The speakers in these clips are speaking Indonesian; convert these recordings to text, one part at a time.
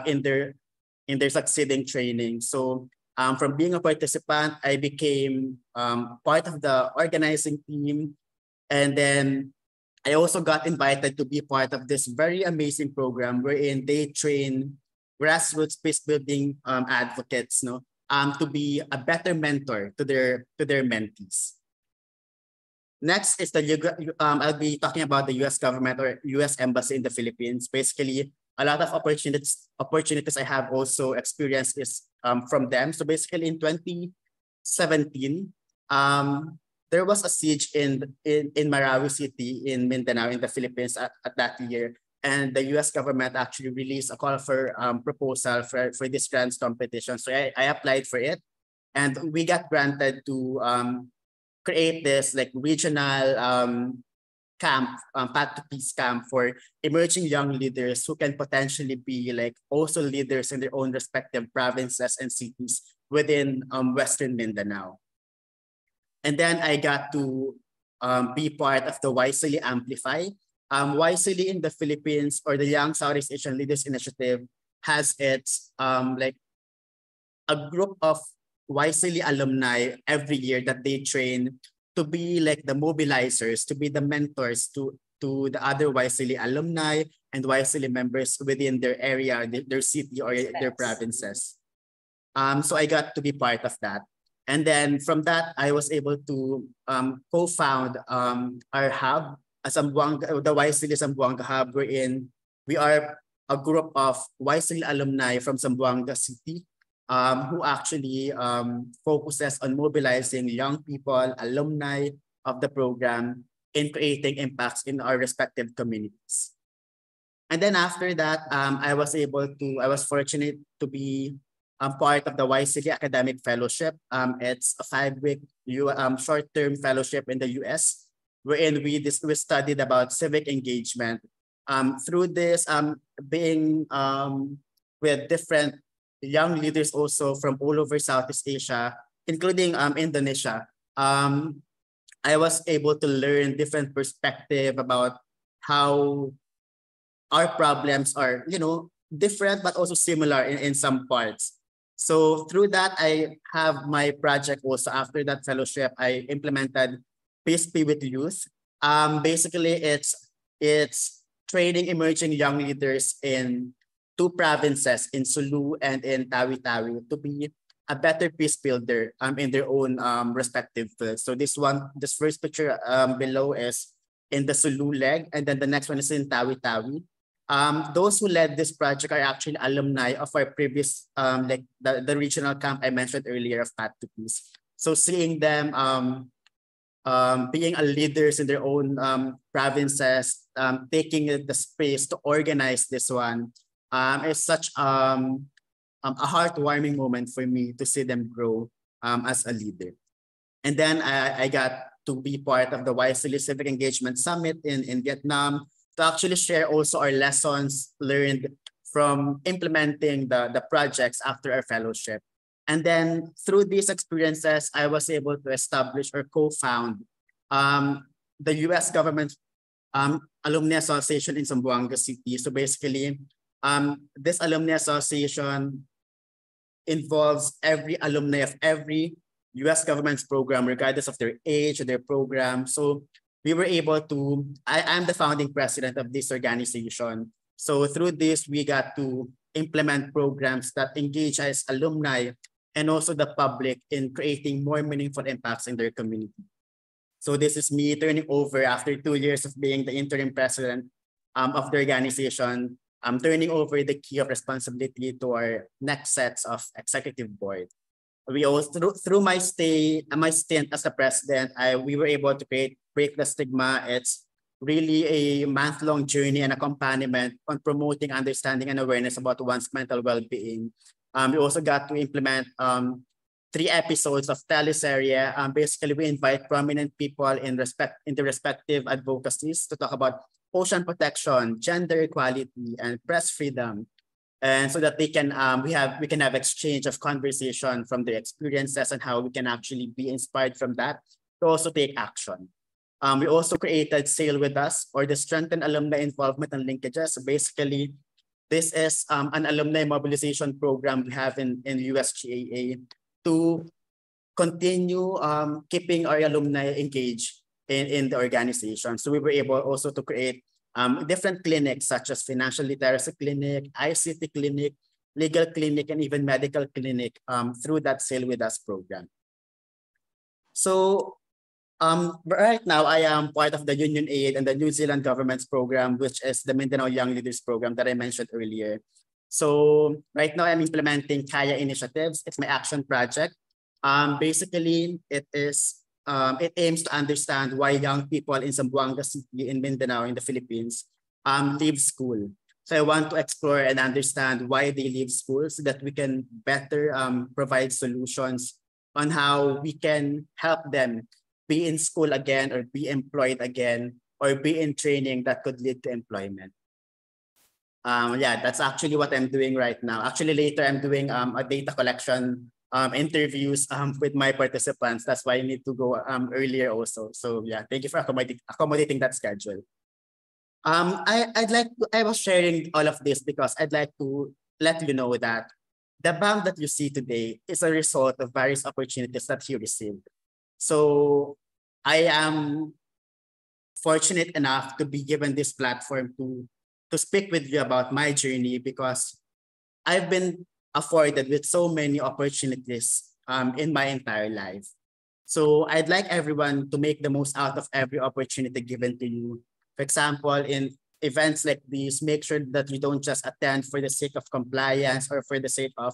in their succeeding training. So from being a participant, I became part of the organizing team. And then I also got invited to be part of this very amazing program wherein they train grassroots peace building advocates, no, to be a better mentor to their mentees. Next is I'll be talking about the U.S. government or U.S. embassy in the Philippines. Basically, a lot of opportunities I have also experienced is from them. So basically, in 2017, there was a siege in Marawi City in Mindanao in the Philippines at that year. And the U.S. government actually released a call for proposal for this grants competition. So I applied for it, and we got granted to create this like regional camp, Path to Peace camp for emerging young leaders who can potentially be like also leaders in their own respective provinces and cities within Western Mindanao. And then I got to be part of the Wisely Amplify. Wisely in the Philippines, or the Young Southeast Asian Leaders Initiative, has its like a group of Wisely alumni every year that they train to be like the mobilizers, to be the mentors to the other Wisely alumni and Wisely members within their area, their city or their provinces. So I got to be part of that. And then from that, I was able to co-found our hub, the Wisely Zamboanga Hub, wherein we are a group of Wisely alumni from Zamboanga City who actually focuses on mobilizing young people, alumni of the program, in creating impacts in our respective communities. And then after that, I was fortunate to be part of the Wisely Academic Fellowship. It's a 5-week short-term fellowship in the US, wherein we studied about civic engagement. Through this, being with different young leaders also from all over Southeast Asia, including Indonesia, I was able to learn different perspective about how our problems are, different but also similar in some parts. So through that, I have my project also. After that fellowship, I implemented PSP with youth. Basically, it's training emerging young leaders in 2 provinces, in Sulu and in Tawi-Tawi, to be a better peace builder in their own respective fields. So this first picture below is in the Sulu leg, and then the next one is in Tawi-Tawi. Those who led this project are actually alumni of our previous, like the regional camp I mentioned earlier of Path to Peace. So seeing them being a leaders in their own provinces, taking the space to organize this one, is such a heartwarming moment for me to see them grow as a leader. And then I got to be part of the Wisely Civic Engagement Summit in Vietnam, to actually share also our lessons learned from implementing the projects after our fellowship. And then through these experiences, I was able to establish or co-found the US government Alumni Association in Zamboanga City. So basically, this Alumni Association involves every alumni of every US government's program, regardless of their age or their program. So we were able to, I'm the founding president of this organization. So through this, we got to implement programs that engage as alumni and also the public in creating more meaningful impacts in their community. So this is me turning over after 2 years of being the interim president of the organization. I'm turning over the key of responsibility to our next sets of executive board. We also, through my stint as a president, we were able to break the stigma. It's really a month-long journey and accompaniment on promoting understanding and awareness about one's mental well-being. We also got to implement 3 episodes of teleserie. Basically, we invite prominent people in the respective advocacies to talk about ocean protection, gender equality, and press freedom. And so that they can we can have exchange of conversation from their experiences and how we can actually be inspired from that to also take action. We also created Sail With Us, or the Strengthen Alumni Involvement and Linkages. So basically, This is an alumni mobilization program we have in USGAA to continue keeping our alumni engaged in the organization. So we were able also to create different clinics such as financial literacy clinic, ICT clinic, legal clinic, and even medical clinic through that Sail With Us program. So right now, I am part of the Union Aid and the New Zealand government's program, which is the Mindanao Young Leaders program that I mentioned earlier. So right now, I'm implementing Kaya initiatives. It's my action project. Basically, it aims to understand why young people in Zamboanga City in Mindanao in the Philippines leave school. So I want to explore and understand why they leave school so that we can better provide solutions on how we can help them be in school again or be employed again or be in training that could lead to employment. Yeah, that's actually what I'm doing right now. Actually, later I'm doing a data collection interviews with my participants. That's why I need to go earlier also. So yeah, thank you for accommodating that schedule. I was sharing all of this because I'd like to let you know that the BAM that you see today is a result of various opportunities that you received. So I am fortunate enough to be given this platform to speak with you about my journey because I've been afforded with so many opportunities in my entire life. So I'd like everyone to make the most out of every opportunity given to you. For example, in events like these, make sure that you don't just attend for the sake of compliance or for the sake of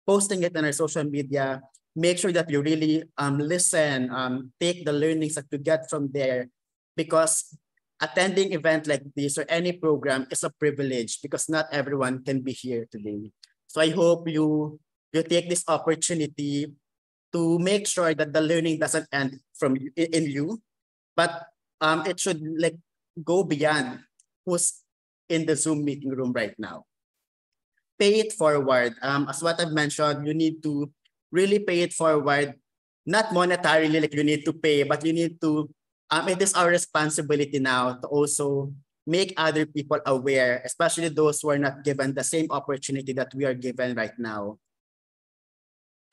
posting it on our social media. Make sure that you really listen, take the learnings that you get from there, because attending event like this or any program is a privilege because not everyone can be here today. So I hope you take this opportunity to make sure that the learning doesn't end in you, but it should like go beyond who's in the Zoom meeting room right now. Pay it forward. As what I've mentioned, you need to really pay it forward, not monetarily like you need to pay, but you need to, it is our responsibility now to also make other people aware, especially those who are not given the same opportunity that we are given right now.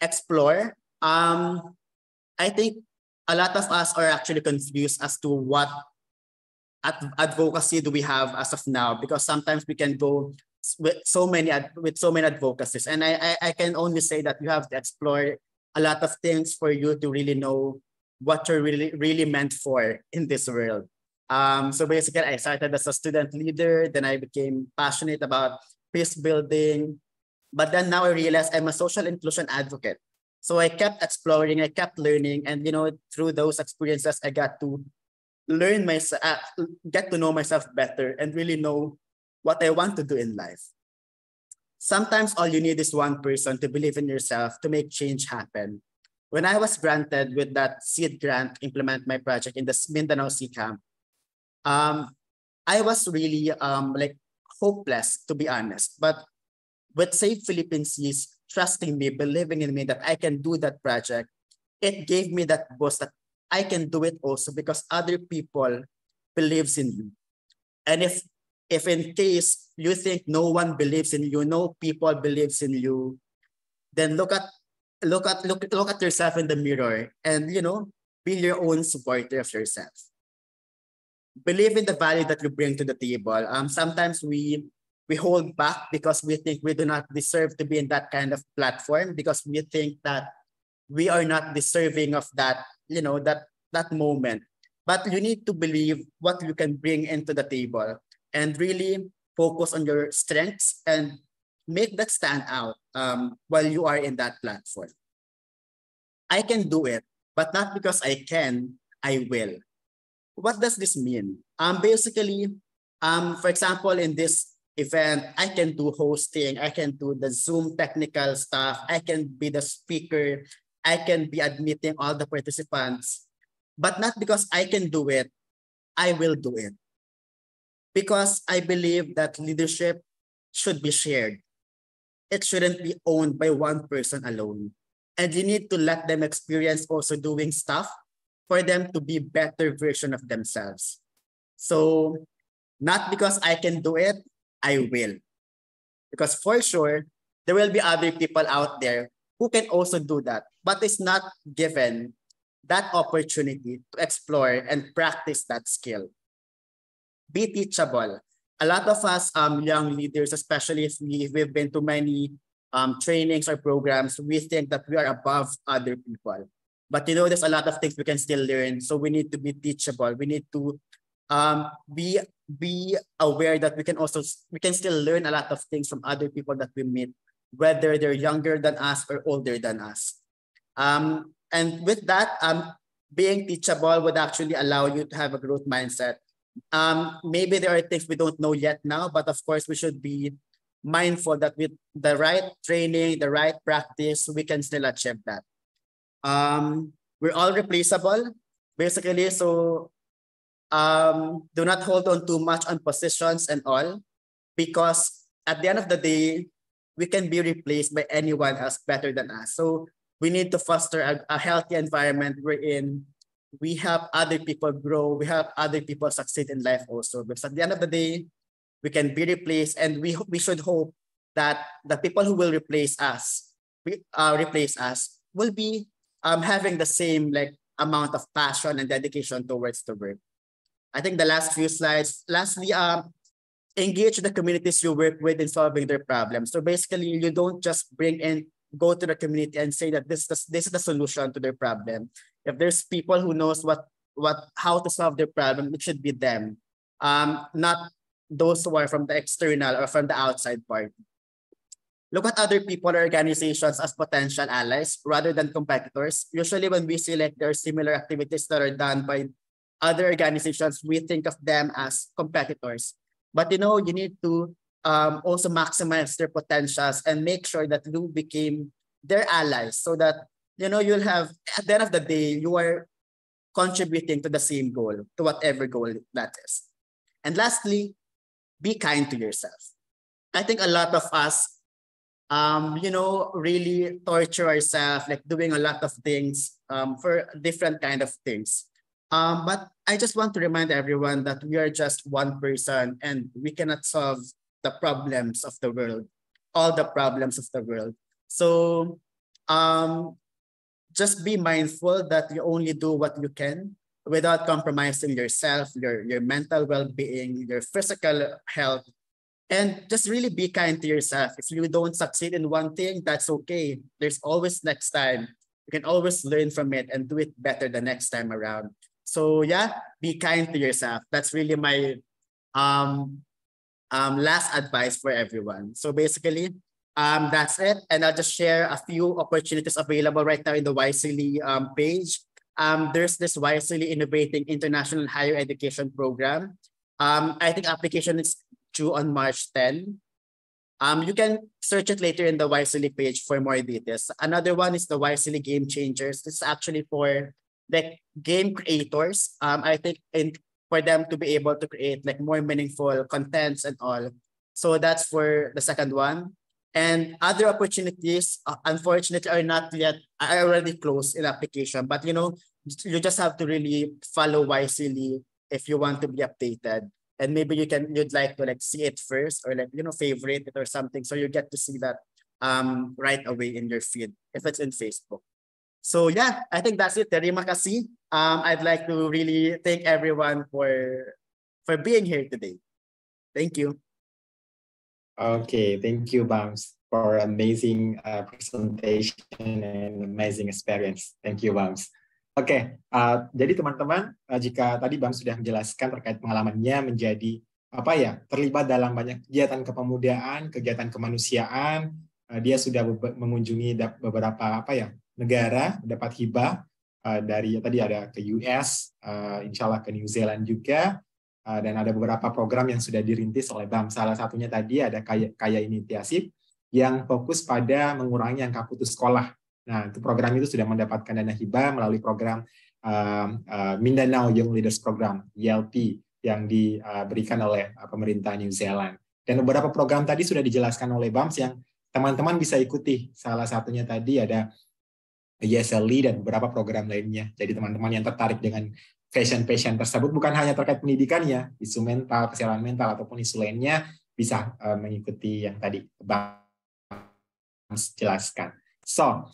Explore. I think a lot of us are actually confused as to what advocacy do we have as of now, because sometimes we can go with so many advocacies, and I can only say that you have to explore a lot of things for you to really know what you're really meant for in this world. So basically, I started as a student leader, then I became passionate about peace building, but then now I realized I'm a social inclusion advocate. So I kept exploring, I kept learning, and through those experiences, I got to learn myself, get to know myself better, and really know what I want to do in life. Sometimes all you need is one person to believe in yourself to make change happen. When I was granted with that seed grant to implement my project in the Mindanao Sea Camp, I was really like hopeless, to be honest. But with Save Philippine Seas trusting me, believing in me that I can do that project, it gave me that boost that I can do it also because other people believes in you. And if in case you think no one believes in you, no people believes in you, then look at yourself in the mirror and be your own supporter of yourself. Believe in the value that you bring to the table. Sometimes we hold back because we think we do not deserve to be in that kind of platform, because we think that we are not deserving of that, that moment. But you need to believe what you can bring into the table and really focus on your strengths and make that stand out while you are in that platform. I can do it, but not because I can, I will. What does this mean? Basically, for example, in this event, I can do hosting, I can do the Zoom technical stuff, I can be the speaker, I can be admitting all the participants, but not because I can do it, I will do it. Because I believe that leadership should be shared. It shouldn't be owned by one person alone. And you need to let them experience also doing stuff for them to be better version of themselves. So not because I can do it, I will. Because for sure, there will be other people out there who can also do that, but is not given that opportunity to explore and practice that skill. Be teachable. A lot of us young leaders, especially if we've been to many trainings or programs, we think that we are above other people. But there's a lot of things we can still learn. So we need to be teachable. We need to be aware that we can still learn a lot of things from other people that we meet, whether they're younger than us or older than us. And with that, being teachable would actually allow you to have a growth mindset. Maybe there are things we don't know yet now, but of course we should be mindful that with the right training, the right practice, we can still achieve that. We're all replaceable, basically. So do not hold on too much on positions and all, because at the end of the day, we can be replaced by anyone else better than us. So we need to foster a healthy environment wherein we help other people grow, we help other people succeed in life also. Because at the end of the day, we can be replaced, and we should hope that the people who will replace us will be having the same amount of passion and dedication towards the work. I think the last few slides. Lastly, engage the communities you work with in solving their problems. So basically, you don't just go to the community and say that this is the solution to their problem. If there's people who knows how to solve their problem, it should be them, not those who are from the external or from the outside party. Look at other people or organizations as potential allies rather than competitors. Usually when we see there are similar activities that are done by other organizations, we think of them as competitors. But you need to also maximize their potentials and make sure that you became their allies, so that you'll have, at the end of the day, you are contributing to the same goal, to whatever goal that is. And lastly, be kind to yourself. I think a lot of us really torture ourselves, doing a lot of things for different kind of things. But I just want to remind everyone that we are just one person and we cannot solve the problems of the world, all the problems of the world. So just be mindful that you only do what you can without compromising yourself, your mental well-being, your physical health, and just really be kind to yourself. If you don't succeed in one thing, that's okay. There's always next time. You can always learn from it and do it better the next time around. So yeah, be kind to yourself. That's really my last advice for everyone. So basically, that's it. And I'll just share a few opportunities available right now in the YSEALI page. There's this YSEALI Innovating International Higher Education Program. I think application is due on March 10. You can search it later in the YSEALI page for more details. Another one is the YSEALI Game Changers. This is actually for game creators. I think for them to be able to create more meaningful contents and all. So that's for the second one. And other opportunities, unfortunately, are already closed in application. But you just have to really follow YSEALI if you want to be updated. And maybe you'd like to see it first, or favorite it or something, so you get to see that right away in your feed if it's in Facebook. So yeah, I think that's it. Terima kasih. I'd like to really thank everyone for being here today. Thank you. Okay, thank you, Bams, for amazing presentation and amazing experience. Thank you, Bams. Oke, jadi teman-teman, jika tadi Bams sudah menjelaskan terkait pengalamannya menjadi terlibat dalam banyak kegiatan kepemudaan, kegiatan kemanusiaan, dia sudah mengunjungi beberapa negara, dapat hibah dari tadi ada ke US, insya Allah ke New Zealand juga. Dan ada beberapa program yang sudah dirintis oleh BAM. Salah satunya tadi ada Kaya Inisiatif yang fokus pada mengurangi angka putus sekolah. Nah, itu program itu sudah mendapatkan dana hibah melalui program Mindanao Young Leaders Program, YLP, yang diberikan oleh pemerintah New Zealand. Dan beberapa program tadi sudah dijelaskan oleh BAMS yang teman-teman bisa ikuti. Salah satunya tadi ada YSLI dan beberapa program lainnya. Jadi teman-teman yang tertarik dengan passion tersebut bukan hanya terkait pendidikannya, isu mental, kesehatan mental, ataupun isu lainnya, bisa mengikuti yang tadi Bang jelaskan. So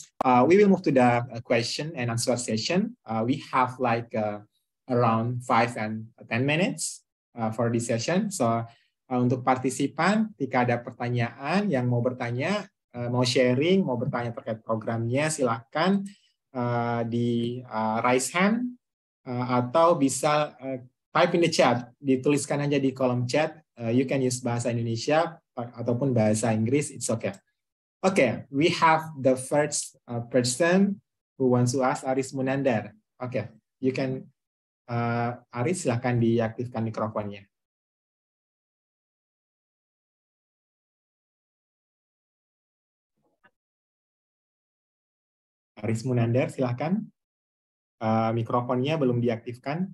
we will move to the question and answer session. We have like around 5 and 10 minutes for this session. So untuk partisipan, jika ada pertanyaan yang mau bertanya, mau sharing, mau bertanya terkait programnya, silakan di raise hand atau bisa type in the chat, dituliskan aja di kolom chat. You can use bahasa Indonesia ataupun bahasa Inggris, it's okay. Okay, we have the first person who wants to ask, Aris Munandar. Okay, you can, Aris, silakan diaktifkan mikrofonnya. Aris Munandar, silakan. Mikrofonnya belum diaktifkan.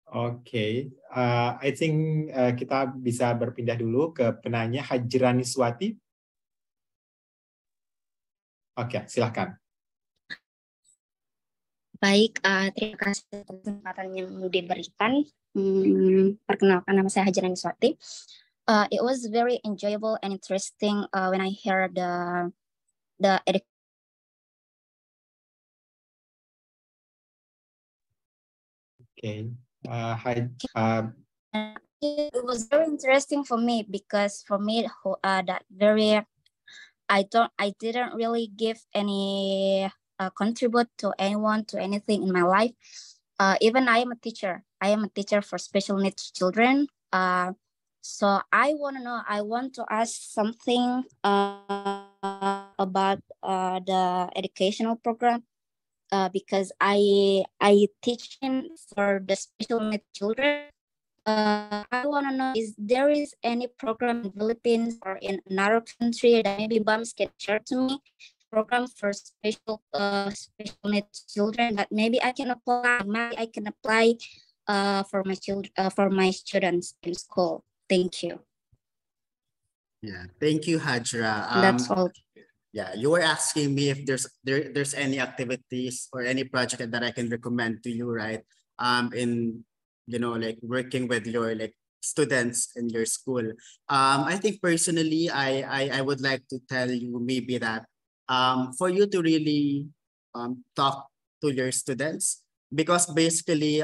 Oke, I think kita bisa berpindah dulu ke penanya Hajrani Swati. Oke, silakan. Baik, terima kasih atas kesempatan yang diberikan. Perkenalkan, nama saya Hajrani Swati. It was very enjoyable and interesting when I heard the Okay. It was very interesting for me because for me that very I didn't really give any contribute to anyone to anything in my life. Even I am a teacher. I am a teacher for special needs children. So I want to ask something about the educational program. Because I teaching for the special needs children. I want to know is there is any program in Philippines or in another country that maybe BAMS can share to me, program for special needs children that maybe I can apply. Maybe I can apply for my children for my students in school. Thank you. Yeah, thank you, Hajra. That's all. Yeah, you were asking me if there's any activities or any project that I can recommend to you, right? In like working with your like students in your school. I think personally, I would like to tell you maybe that for you to really talk to your students, because basically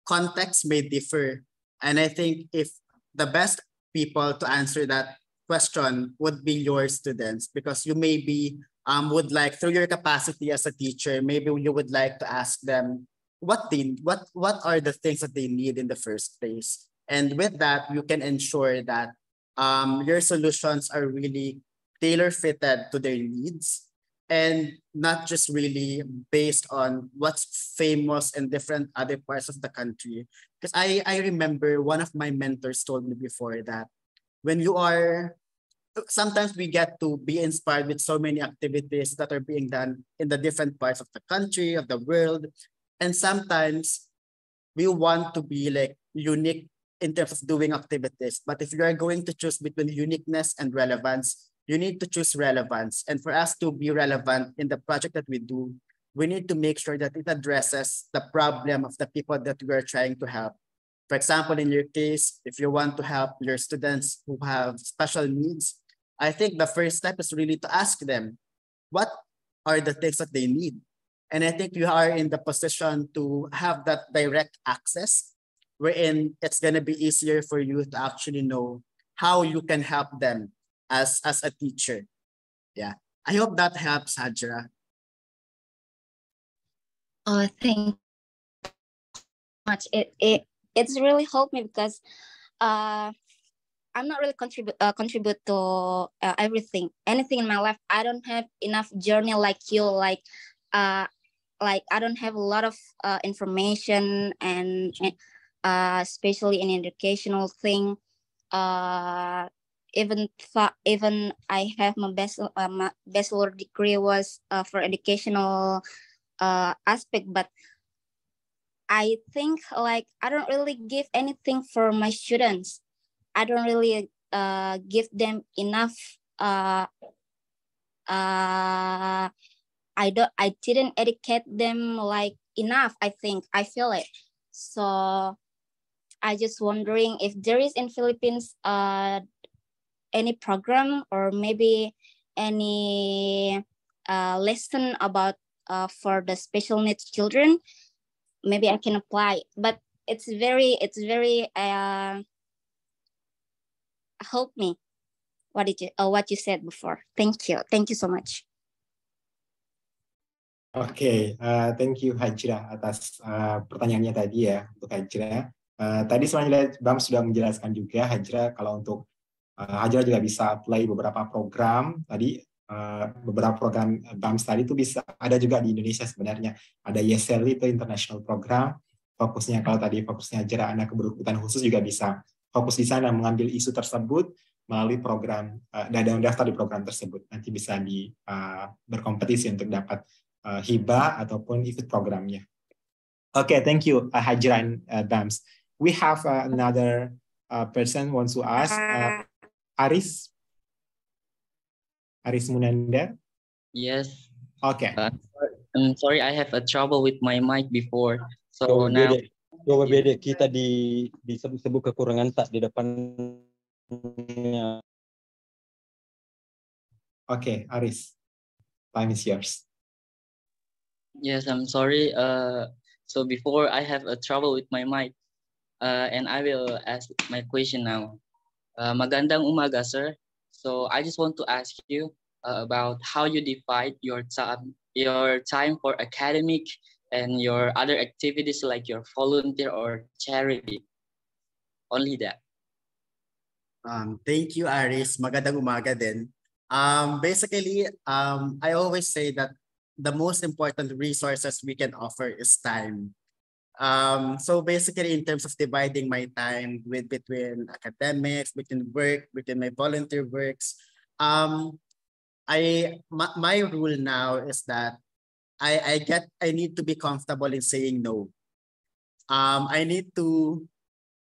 context may differ, and I think if the best people to answer that question would be your students, because you maybe would like, through your capacity as a teacher, maybe you would like to ask them what are the things that they need in the first place, and with that you can ensure that your solutions are really tailor fitted to their needs and not just really based on what's famous in different other parts of the country. Because I remember one of my mentors told me before that when you are, sometimes we get to be inspired with so many activities that are being done in the different parts of the country, of the world. And sometimes we want to be like unique in terms of doing activities. But if you are going to choose between uniqueness and relevance, you need to choose relevance. And for us to be relevant in the project that we do, we need to make sure that it addresses the problem of the people that we are trying to help. For example, in your case, if you want to help your students who have special needs, I think the first step is really to ask them, what are the things that they need? And I think you are in the position to have that direct access, wherein it's going to be easier for you to actually know how you can help them as a teacher. Yeah. I hope that helps, Hajra. Thank you much. It's really helped me because I'm not really contribute to anything in my life. I don't have enough journey like you, like I don't have a lot of information and especially in educational thing. Even I have my bachelor degree was for educational aspect, but I think like I don't really give anything for my students. I don't really give them enough. I didn't educate them like enough. I think I feel it. So I just wondering if there is in Philippines any program or maybe any lesson about for the special needs children. Maybe I can apply, but it's very help me what you said before. Thank you so much. Oke, thank you Hajra atas pertanyaannya tadi ya untuk Hajra. Tadi sebenarnya Bam sudah menjelaskan juga Hajra kalau untuk Hajra juga bisa apply beberapa program tadi. Beberapa program BAMS tadi itu bisa ada juga di Indonesia sebenarnya. Ada YESL itu international program. Fokusnya kalau tadi fokusnya Hajra anak keberkebutuhan khusus juga bisa fokus di sana mengambil isu tersebut melalui program dan daftar di program tersebut. Nanti bisa berkompetisi untuk dapat hibah ataupun ikut programnya. Okay, thank you Hajra and BAMS. We have another person wants to ask Aris Munandar? Yes. Okay. I'm sorry, I have a trouble with my mic before. So now. Coba beda kita disebut kekurangan tak di depannya. Okay, Aris, time is yours. Yes, I'm sorry. So before I have a trouble with my mic, and I will ask my question now. Magandang umaga, sir. So I just want to ask you about how you divide your time for academic and your other activities like your volunteer or charity. Only that. Thank you, Aris. Magandang umaga din. Basically, I always say that the most important resources we can offer is time. So basically, in terms of dividing my time between academics, between work, between my volunteer works, my rule now is that I need to be comfortable in saying no. I need to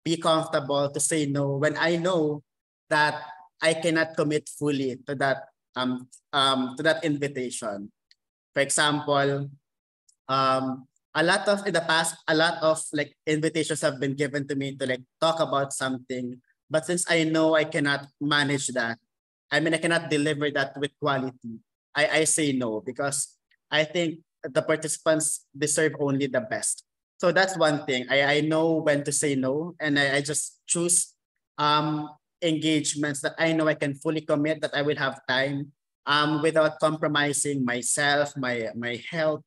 be comfortable to say no when I know that I cannot commit fully to that invitation. For example, a lot of like invitations have been given to me to like talk about something, but since I know I cannot manage that, I cannot deliver that with quality, I say no, because I think the participants deserve only the best. So that's one thing. I know when to say no, and I just choose engagements that I know I can fully commit, that I will have time without compromising myself, my health,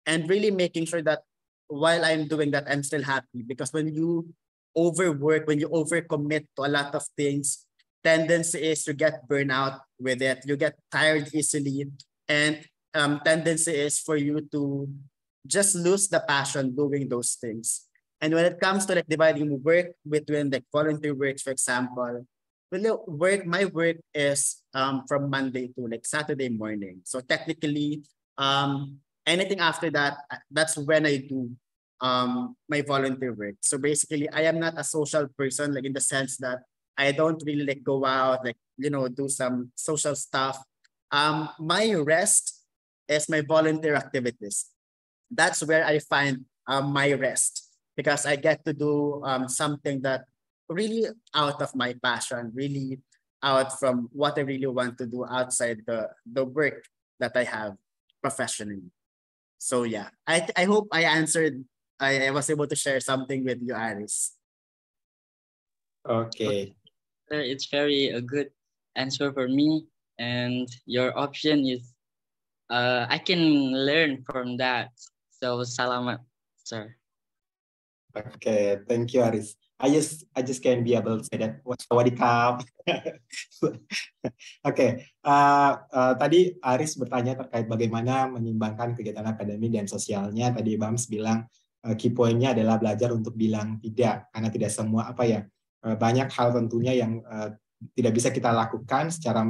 and really making sure that while I'm doing that, I'm still happy. Because when you overwork, when you overcommit to a lot of things, tendency is to get burnout with it. You get tired easily, and tendency is for you to just lose the passion doing those things. And when it comes to like dividing work between like volunteer works, for example, my work is from Monday to like Saturday morning. So technically, anything after that, that's when I do my volunteer work. So basically, I am not a social person, like in the sense that I don't really like go out, like, do some social stuff. My rest is my volunteer activities. That's where I find my rest, because I get to do something that really out of my passion, really out from what I really want to do outside the work that I have professionally. So yeah, I hope I answered. I was able to share something with you, Aris. Okay. It's very a good answer for me, and your option is I can learn from that. So salamat, sir. Okay, thank you, Aris. I just can't be able to say that. Sawadikap. Okay, tadi Aris bertanya terkait bagaimana menyimbangkan kegiatan akademik dan sosialnya. Tadi Bams bilang key point-nya adalah belajar untuk bilang tidak, karena tidak semua banyak hal tentunya yang tidak bisa kita lakukan secara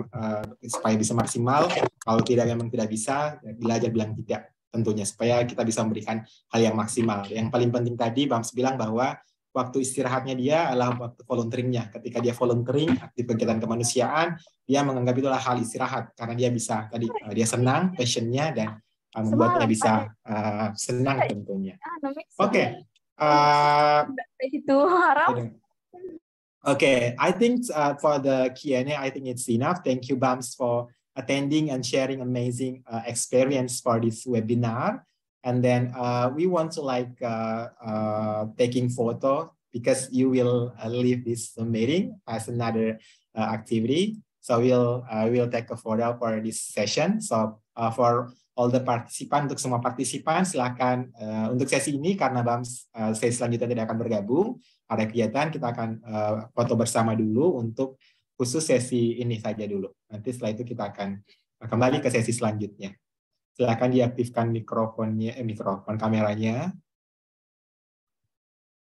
supaya bisa maksimal. Kalau memang tidak bisa, belajar bilang tidak tentunya supaya kita bisa memberikan hal yang maksimal. Yang paling penting tadi Bams bilang bahwa waktu istirahatnya dia adalah waktu volunteeringnya. Ketika dia volunteering aktif kegiatan kemanusiaan, dia menganggap itu adalah hal istirahat karena dia bisa dia senang, passionnya, dan membuatnya bisa senang tentunya. Oke. Okay, I think for the Q&A, I think it's enough. Thank you, Bams, for attending and sharing amazing experience for this webinar. And then we want to taking photo because you will leave this meeting as another activity. So we'll take a photo for this session. So for all the participant, untuk semua partisipan, silakan untuk sesi ini karena Bams sesi selanjutnya tidak akan bergabung, ada kegiatan kita akan foto bersama dulu untuk khusus sesi ini saja dulu. Nanti setelah itu kita akan kembali ke sesi selanjutnya. Silakan diaktifkan mikrofon kameranya.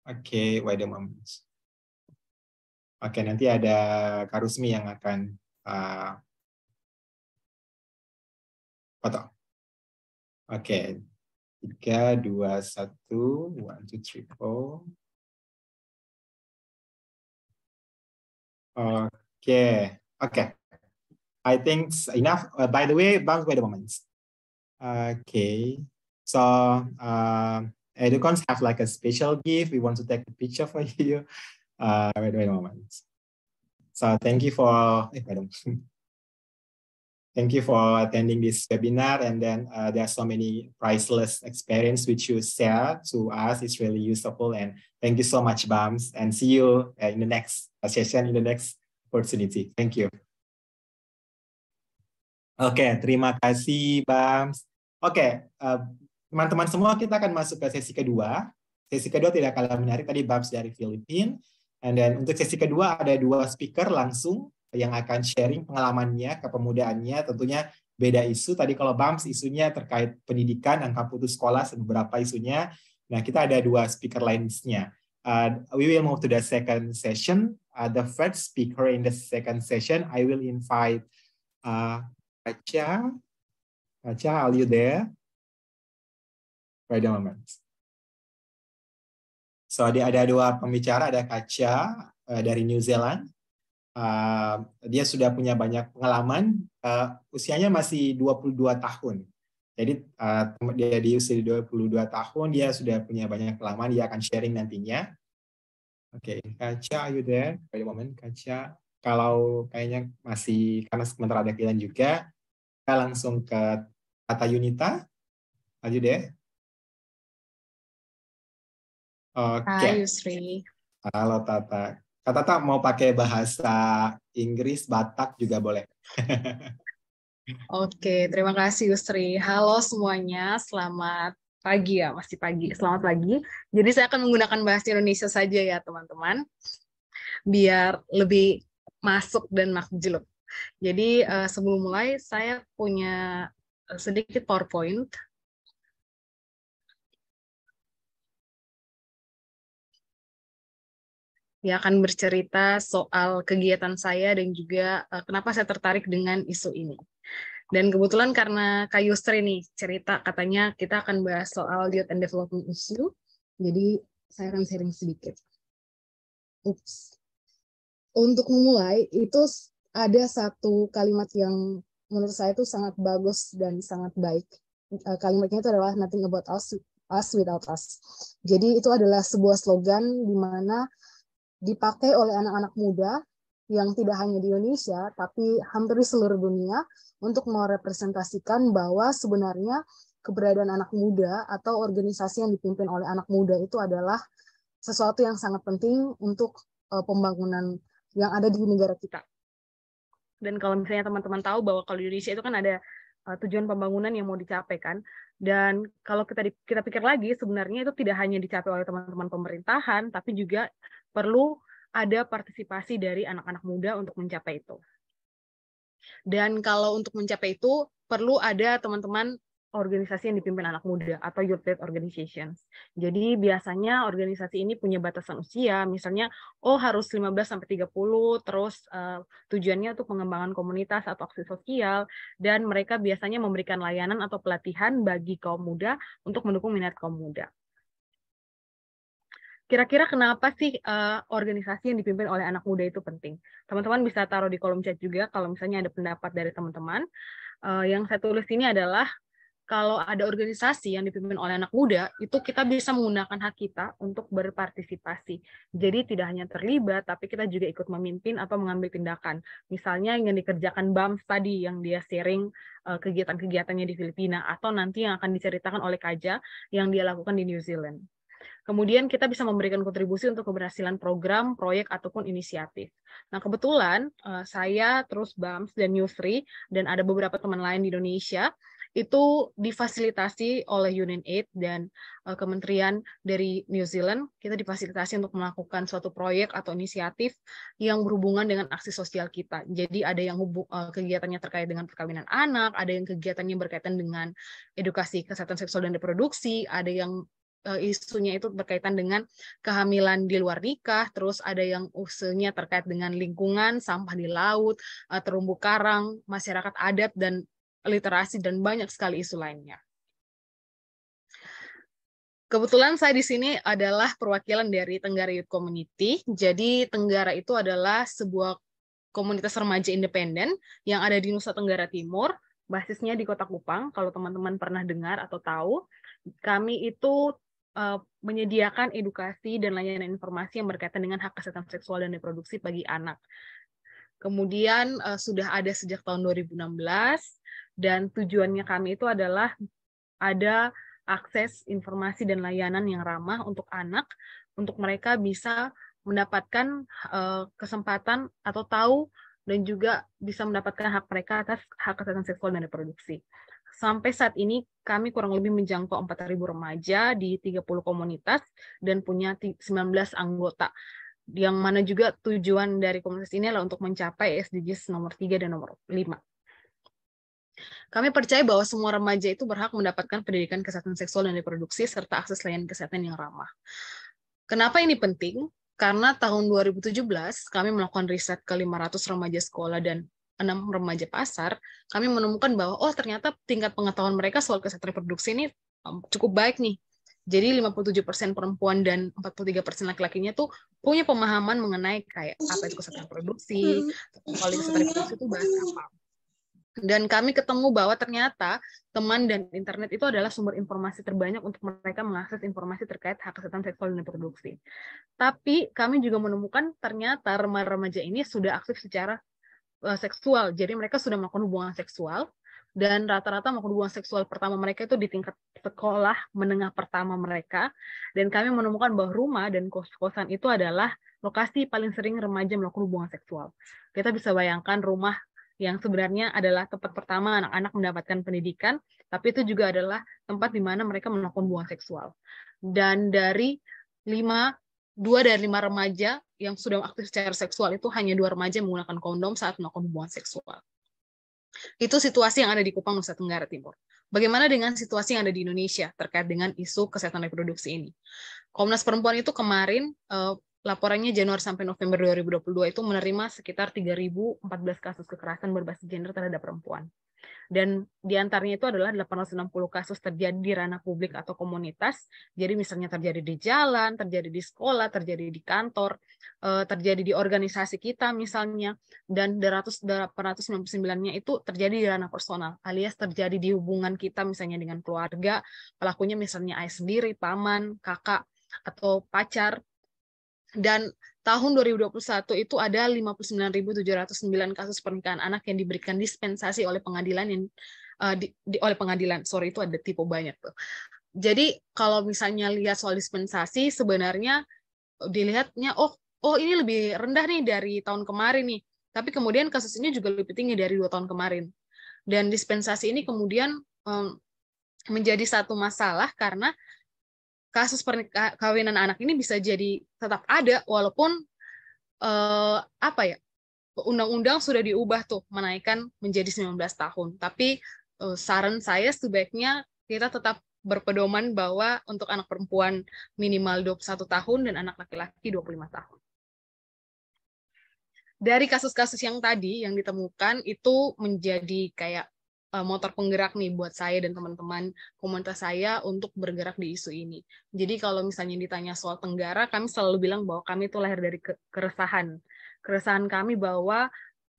Oke, wait a moment. Oke, nanti ada Kak Rusmi yang akan foto. Oke, 3, 2, 1, 1, 2, 3, 4. Okay. I think enough. By the way, Bams, wait a moment. Okay. So, Educons have like a special gift. We want to take a picture for you. Wait a moment. So, thank you for. Thank you for attending this webinar, and then there are so many priceless experience which you share to us. It's really useful, and thank you so much, Bams, and see you in the next session, in the next opportunity. Thank you. Oke, terima kasih, Bams. Oke, teman-teman semua, kita akan masuk ke sesi kedua. Sesi kedua tidak kalah menarik, tadi Bams dari Filipina, and then untuk sesi kedua ada 2 speaker langsung yang akan sharing pengalamannya, kepemudaannya, tentunya beda isu. Tadi kalau Bams isunya terkait pendidikan, angka putus sekolah, beberapa isunya. Nah, kita ada 2 speaker lainnya. We will move to the second session. The first speaker in the second session, I will invite Kaca. Kaca, are you there? Wait a moment. So, ada 2 pembicara, ada Kaca dari New Zealand. Dia sudah punya banyak pengalaman, usianya masih 22 tahun. Jadi dia di usia 22 tahun, dia sudah punya banyak pengalaman, dia akan sharing nantinya. Oke, Kaca, are you there? Wait a moment, Kaca. Kalau kayaknya masih, karena sementara ada kegiatan juga, kita langsung ke Tata Yunita. Are you there? Oke. Hai, Yusri. Halo, Tata. Kak Tata mau pakai bahasa Inggris, Batak juga boleh. Oke, terima kasih Yusri. Halo semuanya, selamat pagi ya, masih pagi. Selamat pagi. Jadi saya akan menggunakan bahasa Indonesia saja ya teman-teman, biar lebih masuk dan makjul. Jadi sebelum mulai, saya punya sedikit PowerPoint. Ya, akan bercerita soal kegiatan saya dan juga kenapa saya tertarik dengan isu ini. Dan kebetulan karena Kak Yusri nih cerita, katanya kita akan bahas soal youth and development issue, jadi saya akan sharing sedikit. Untuk memulai, itu ada satu kalimat yang menurut saya itu sangat bagus dan sangat baik. Kalimatnya itu adalah nothing about us without us. Jadi itu adalah sebuah slogan di mana dipakai oleh anak-anak muda yang tidak hanya di Indonesia, tapi hampir di seluruh dunia untuk merepresentasikan bahwa sebenarnya keberadaan anak muda atau organisasi yang dipimpin oleh anak muda itu adalah sesuatu yang sangat penting untuk pembangunan yang ada di negara kita. Dan kalau misalnya teman-teman tahu bahwa kalau di Indonesia itu kan ada tujuan pembangunan yang mau dicapai kan, dan kalau kita pikir lagi sebenarnya itu tidak hanya dicapai oleh teman-teman pemerintahan, tapi juga perlu ada partisipasi dari anak-anak muda untuk mencapai itu. Dan kalau untuk mencapai itu perlu ada teman-teman organisasi yang dipimpin anak muda atau youth-led organizations. Jadi biasanya organisasi ini punya batasan usia, misalnya harus 15-30, terus tujuannya untuk pengembangan komunitas atau aksi sosial, dan mereka biasanya memberikan layanan atau pelatihan bagi kaum muda untuk mendukung minat kaum muda. Kira-kira kenapa sih organisasi yang dipimpin oleh anak muda itu penting? Teman-teman bisa taruh di kolom chat juga kalau misalnya ada pendapat dari teman-teman. Yang saya tulis ini adalah kalau ada organisasi yang dipimpin oleh anak muda, itu kita bisa menggunakan hak kita untuk berpartisipasi. Jadi tidak hanya terlibat, tapi kita juga ikut memimpin atau mengambil tindakan. Misalnya yang dikerjakan BAMS tadi, yang dia sharing kegiatan-kegiatannya di Filipina, atau nanti yang akan diceritakan oleh Kaja yang dia lakukan di New Zealand. Kemudian kita bisa memberikan kontribusi untuk keberhasilan program, proyek, ataupun inisiatif. Nah, kebetulan saya, terus BAMS, dan Newsri, dan ada beberapa teman lain di Indonesia, itu difasilitasi oleh UNAID dan kementerian dari New Zealand. Kita difasilitasi untuk melakukan suatu proyek atau inisiatif yang berhubungan dengan aksi sosial kita. Jadi ada yang kegiatannya terkait dengan perkawinan anak, ada yang kegiatannya berkaitan dengan edukasi kesehatan seksual dan reproduksi, ada yang isunya itu berkaitan dengan kehamilan di luar nikah, terus ada yang isunya terkait dengan lingkungan, sampah di laut, terumbu karang, masyarakat adat, dan literasi, dan banyak sekali isu lainnya. Kebetulan saya di sini adalah perwakilan dari Tenggara Youth Community. Jadi Tenggara itu adalah sebuah komunitas remaja independen yang ada di Nusa Tenggara Timur, basisnya di Kota Kupang. Kalau teman-teman pernah dengar atau tahu, kami itu menyediakan edukasi dan layanan informasi yang berkaitan dengan hak kesehatan seksual dan reproduksi bagi anak. Kemudian sudah ada sejak tahun 2016, dan tujuannya kami itu adalah ada akses informasi dan layanan yang ramah untuk anak, untuk mereka bisa mendapatkan kesempatan atau tahu dan juga bisa mendapatkan hak mereka atas hak kesehatan seksual dan reproduksi. Sampai saat ini kami kurang lebih menjangkau 4.000 remaja di 30 komunitas dan punya 19 anggota. Yang mana juga tujuan dari komunitas ini adalah untuk mencapai SDGs nomor 3 dan nomor 5. Kami percaya bahwa semua remaja itu berhak mendapatkan pendidikan kesehatan seksual dan reproduksi serta akses layanan kesehatan yang ramah. Kenapa ini penting? Karena tahun 2017 kami melakukan riset ke 500 remaja sekolah dan 6 remaja pasar, kami menemukan bahwa ternyata tingkat pengetahuan mereka soal kesehatan reproduksi ini cukup baik nih. Jadi 57% perempuan dan 43% laki-lakinya tuh punya pemahaman mengenai kayak apa itu kesehatan reproduksi, soal kesehatan reproduksi itu bahas apa. Dan kami ketemu bahwa ternyata teman dan internet itu adalah sumber informasi terbanyak untuk mereka mengakses informasi terkait hak kesehatan seksual dan reproduksi. Tapi kami juga menemukan ternyata remaja ini sudah aktif secara seksual, jadi mereka sudah melakukan hubungan seksual, dan rata-rata melakukan hubungan seksual pertama mereka itu di tingkat sekolah menengah pertama mereka, dan kami menemukan bahwa rumah dan kos-kosan itu adalah lokasi paling sering remaja melakukan hubungan seksual. Kita bisa bayangkan rumah yang sebenarnya adalah tempat pertama anak-anak mendapatkan pendidikan, tapi itu juga adalah tempat di mana mereka melakukan hubungan seksual. Dan dari 2 dari 5 remaja yang sudah aktif secara seksual itu hanya 2 remaja menggunakan kondom saat melakukan hubungan seksual. Itu situasi yang ada di Kupang, Nusa Tenggara Timur. Bagaimana dengan situasi yang ada di Indonesia terkait dengan isu kesehatan reproduksi ini? Komnas Perempuan itu kemarin, laporannya Januari sampai November 2022 itu menerima sekitar 3.014 kasus kekerasan berbasis gender terhadap perempuan. Dan di antaranya itu adalah 860 kasus terjadi di ranah publik atau komunitas. Jadi misalnya terjadi di jalan, terjadi di sekolah, terjadi di kantor, terjadi di organisasi kita misalnya, dan 899-nya itu terjadi di ranah personal, alias terjadi di hubungan kita misalnya dengan keluarga, pelakunya misalnya ayah sendiri, paman, kakak, atau pacar. Dan tahun 2021 itu ada 59.709 kasus pernikahan anak yang diberikan dispensasi oleh pengadilan yang oleh pengadilan. Sorry, itu ada tipe banyak tuh. Jadi kalau misalnya lihat soal dispensasi, sebenarnya dilihatnya ini lebih rendah nih dari tahun kemarin nih. Tapi kemudian kasus ini juga lebih tinggi dari 2 tahun kemarin. Dan dispensasi ini kemudian menjadi satu masalah karena kasus perkawinan anak ini bisa jadi tetap ada walaupun undang-undang sudah diubah tuh menaikkan menjadi 19 tahun. Tapi saran saya sebaiknya kita tetap berpedoman bahwa untuk anak perempuan minimal 21 tahun dan anak laki-laki 25 tahun. Dari kasus-kasus yang tadi yang ditemukan itu menjadi kayak motor penggerak nih buat saya dan teman-teman komunitas saya untuk bergerak di isu ini. Jadi kalau misalnya ditanya soal Tenggara, kami selalu bilang bahwa kami itu lahir dari keresahan. Keresahan kami bahwa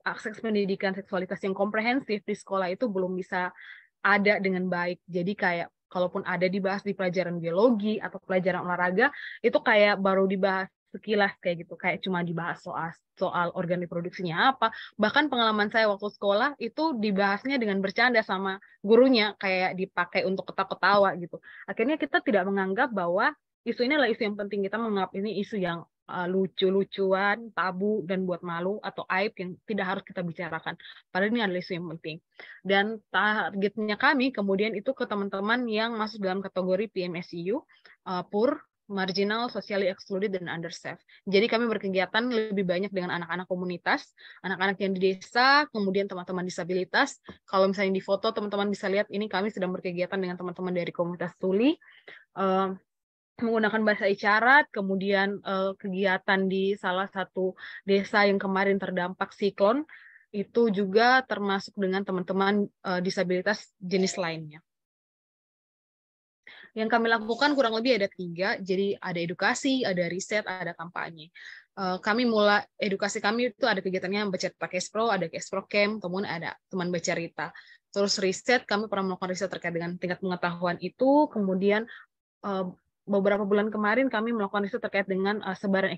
akses pendidikan seksualitas yang komprehensif di sekolah itu belum bisa ada dengan baik. Jadi kayak kalaupun ada dibahas di pelajaran biologi atau pelajaran olahraga, itu kayak baru dibahas sekilas kayak gitu, kayak cuma dibahas soal organ reproduksinya apa. Bahkan pengalaman saya waktu sekolah itu dibahasnya dengan bercanda sama gurunya, kayak dipakai untuk ketawa-ketawa gitu. Akhirnya kita tidak menganggap bahwa isu ini adalah isu yang penting. Kita menganggap ini isu yang lucu-lucuan, tabu, dan buat malu atau aib yang tidak harus kita bicarakan. Padahal ini adalah isu yang penting. Dan targetnya kami kemudian itu ke teman-teman yang masuk dalam kategori PMSEU, poor, marginal, socially excluded, dan underserved. Jadi kami berkegiatan lebih banyak dengan anak-anak komunitas, anak-anak yang di desa, kemudian teman-teman disabilitas. Kalau misalnya di foto, teman-teman bisa lihat ini kami sedang berkegiatan dengan teman-teman dari komunitas tuli, menggunakan bahasa isyarat, kemudian kegiatan di salah satu desa yang kemarin terdampak siklon, itu juga termasuk dengan teman-teman disabilitas jenis lainnya. Yang kami lakukan kurang lebih ada 3, jadi ada edukasi, ada riset, ada kampanye. Kami mulai, edukasi kami itu ada kegiatannya baca Kespro, ada Kespro Camp, kemudian ada teman baca Rita. Terus riset, kami pernah melakukan riset terkait dengan tingkat pengetahuan itu, kemudian beberapa bulan kemarin kami melakukan riset terkait dengan sebaran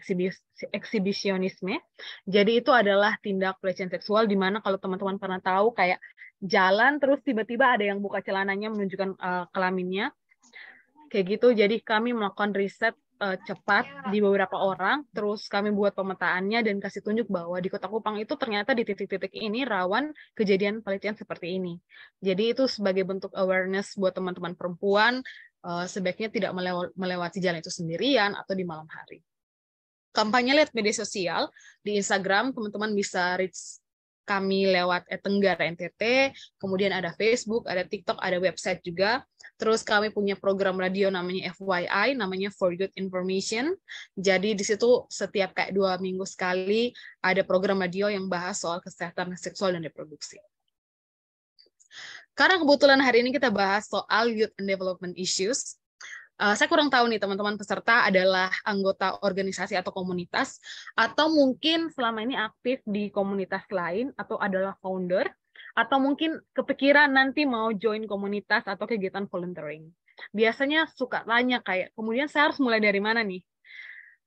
eksibisionisme. Jadi itu adalah tindak pelecehan seksual, di mana kalau teman-teman pernah tahu kayak jalan terus tiba-tiba ada yang buka celananya menunjukkan kelaminnya. Kayak gitu, jadi kami melakukan riset cepat di beberapa orang, terus kami buat pemetaannya dan kasih tunjuk bahwa di Kota Kupang itu ternyata di titik-titik ini rawan kejadian pelecehan seperti ini. Jadi itu sebagai bentuk awareness buat teman-teman perempuan, sebaiknya tidak melewati jalan itu sendirian atau di malam hari. Kampanye lewat media sosial, di Instagram teman-teman bisa reach kami lewat Tenggara NTT, kemudian ada Facebook, ada TikTok, ada website juga. Terus kami punya program radio namanya FYI, namanya For Youth Information. Jadi di situ setiap kayak 2 minggu sekali ada program radio yang bahas soal kesehatan seksual dan reproduksi. Karena kebetulan hari ini kita bahas soal youth and development issues, saya kurang tahu nih teman-teman peserta adalah anggota organisasi atau komunitas, atau mungkin selama ini aktif di komunitas lain, atau adalah founder, atau mungkin kepikiran nanti mau join komunitas atau kegiatan volunteering. Biasanya suka tanya kayak, kemudian saya harus mulai dari mana nih?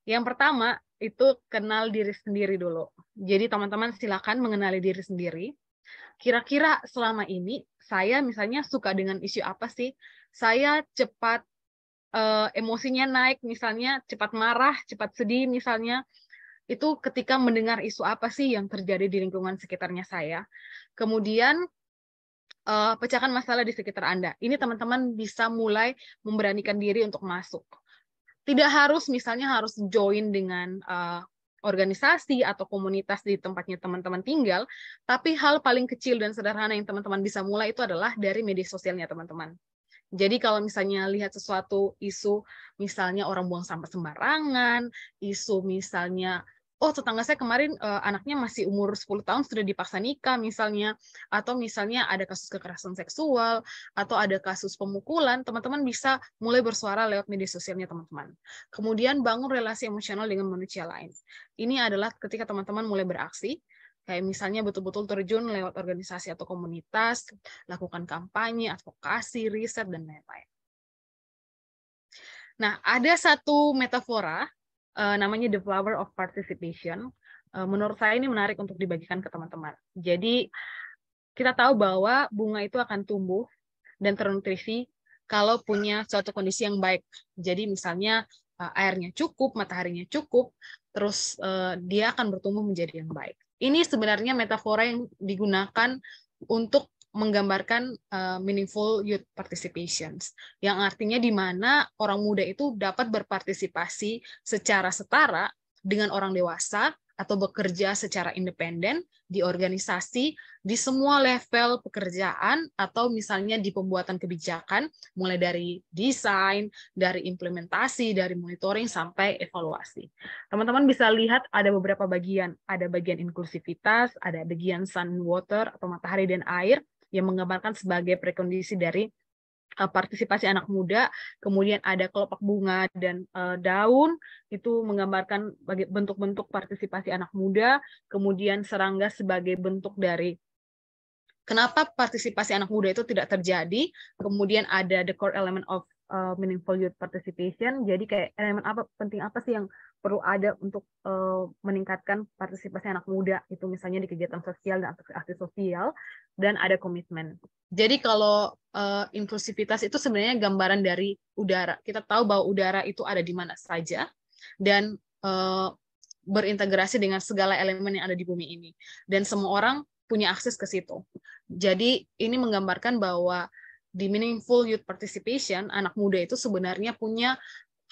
Yang pertama, itu kenal diri sendiri dulu. Jadi teman-teman silakan mengenali diri sendiri. Kira-kira selama ini, saya misalnya suka dengan isu apa sih? Saya cepat emosinya naik, misalnya cepat marah, cepat sedih misalnya, itu ketika mendengar isu apa sih yang terjadi di lingkungan sekitarnya saya. Kemudian pecahkan masalah di sekitar Anda. Ini teman-teman bisa mulai memberanikan diri untuk masuk. Tidak harus misalnya harus join dengan organisasi atau komunitas di tempatnya teman-teman tinggal, tapi hal paling kecil dan sederhana yang teman-teman bisa mulai itu adalah dari media sosialnya teman-teman. Jadi kalau misalnya lihat sesuatu isu, misalnya orang buang sampah sembarangan, isu misalnya, oh tetangga saya kemarin anaknya masih umur 10 tahun sudah dipaksa nikah misalnya, atau misalnya ada kasus kekerasan seksual, atau ada kasus pemukulan, teman-teman bisa mulai bersuara lewat media sosialnya teman-teman. Kemudian bangun relasi emosional dengan manusia lain. Ini adalah ketika teman-teman mulai beraksi, kayak misalnya betul-betul terjun lewat organisasi atau komunitas, lakukan kampanye, advokasi, riset, dan lain-lain. Nah, ada satu metafora, namanya The Flower of Participation. Menurut saya ini menarik untuk dibagikan ke teman-teman. Jadi, kita tahu bahwa bunga itu akan tumbuh dan ternutrisi kalau punya suatu kondisi yang baik. Jadi, misalnya airnya cukup, mataharinya cukup, terus dia akan bertumbuh menjadi yang baik. Ini sebenarnya metafora yang digunakan untuk menggambarkan meaningful youth participations, yang artinya di mana orang muda itu dapat berpartisipasi secara setara dengan orang dewasa atau bekerja secara independen di organisasi, di semua level pekerjaan, atau misalnya di pembuatan kebijakan, mulai dari desain, dari implementasi, dari monitoring, sampai evaluasi. Teman-teman bisa lihat ada beberapa bagian. Ada bagian inklusivitas, ada bagian sun, water, atau matahari dan air, yang menggambarkan sebagai prekondisi dari partisipasi anak muda. Kemudian ada kelopak bunga dan daun, itu menggambarkan bentuk-bentuk partisipasi anak muda. Kemudian serangga sebagai bentuk dari Kenapa partisipasi anak muda itu tidak terjadi? Kemudian ada the core element of meaningful youth participation. Jadi kayak elemen penting apa sih yang perlu ada untuk meningkatkan partisipasi anak muda itu misalnya di kegiatan sosial dan aktivitas sosial, dan ada komitmen. Jadi kalau inklusivitas itu sebenarnya gambaran dari udara. Kita tahu bahwa udara itu ada di mana saja dan berintegrasi dengan segala elemen yang ada di bumi ini. Dan semua orang punya akses ke situ. Jadi ini menggambarkan bahwa di meaningful youth participation, anak muda itu sebenarnya punya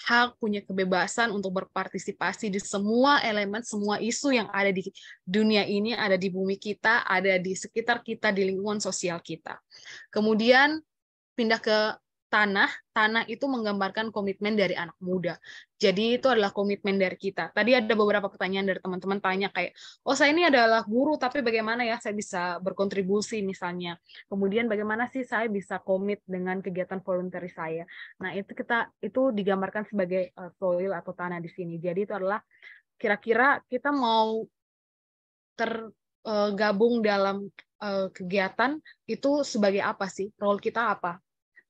hak, punya kebebasan untuk berpartisipasi di semua elemen, semua isu yang ada di dunia ini, ada di bumi kita, ada di sekitar kita, di lingkungan sosial kita. Kemudian pindah ke tanah itu menggambarkan komitmen dari anak muda. Jadi itu adalah komitmen dari kita. Tadi ada beberapa pertanyaan dari teman-teman tanya kayak, oh saya ini adalah guru, tapi bagaimana ya saya bisa berkontribusi misalnya. Kemudian bagaimana sih saya bisa komit dengan kegiatan voluntary saya. Nah itu digambarkan sebagai soil atau tanah di sini. Jadi itu adalah kira-kira kita mau tergabung dalam kegiatan itu sebagai apa sih? Role kita apa?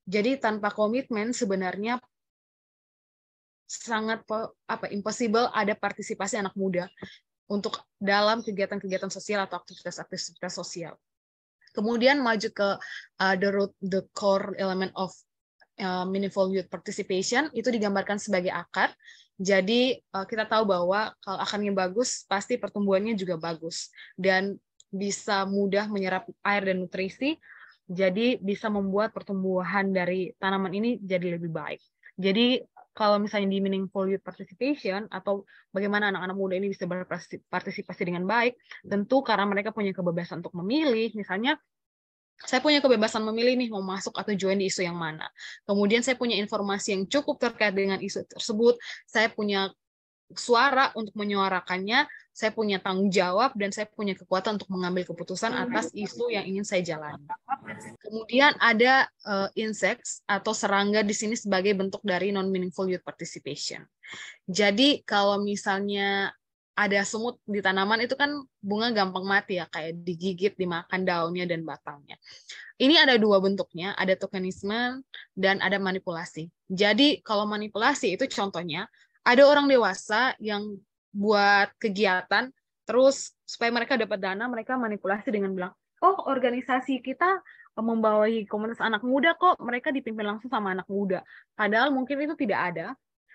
Jadi tanpa komitmen sebenarnya sangat impossible ada partisipasi anak muda untuk dalam kegiatan-kegiatan sosial atau aktivitas-aktivitas sosial. Kemudian maju ke the core element of meaningful youth participation, itu digambarkan sebagai akar. Jadi kita tahu bahwa kalau akarnya bagus, pasti pertumbuhannya juga bagus dan bisa mudah menyerap air dan nutrisi. Jadi bisa membuat pertumbuhan dari tanaman ini jadi lebih baik. Jadi kalau misalnya di meaningful youth participation atau bagaimana anak-anak muda ini bisa berpartisipasi dengan baik, tentu karena mereka punya kebebasan untuk memilih. Misalnya saya punya kebebasan memilih nih mau masuk atau join di isu yang mana. Kemudian saya punya informasi yang cukup terkait dengan isu tersebut. Saya punya suara untuk menyuarakannya, saya punya tanggung jawab, dan saya punya kekuatan untuk mengambil keputusan atas isu yang ingin saya jalani. Kemudian ada insects atau serangga di sini sebagai bentuk dari non-meaningful youth participation. Jadi kalau misalnya ada semut di tanaman itu kan bunga gampang mati ya, kayak digigit, dimakan daunnya dan batangnya. Ini ada dua bentuknya, ada tokenisme dan ada manipulasi. Jadi kalau manipulasi itu contohnya, ada orang dewasa yang buat kegiatan, terus supaya mereka dapat dana, mereka manipulasi dengan bilang, oh organisasi kita membawahi komunitas anak muda kok, mereka dipimpin langsung sama anak muda. Padahal mungkin itu tidak ada,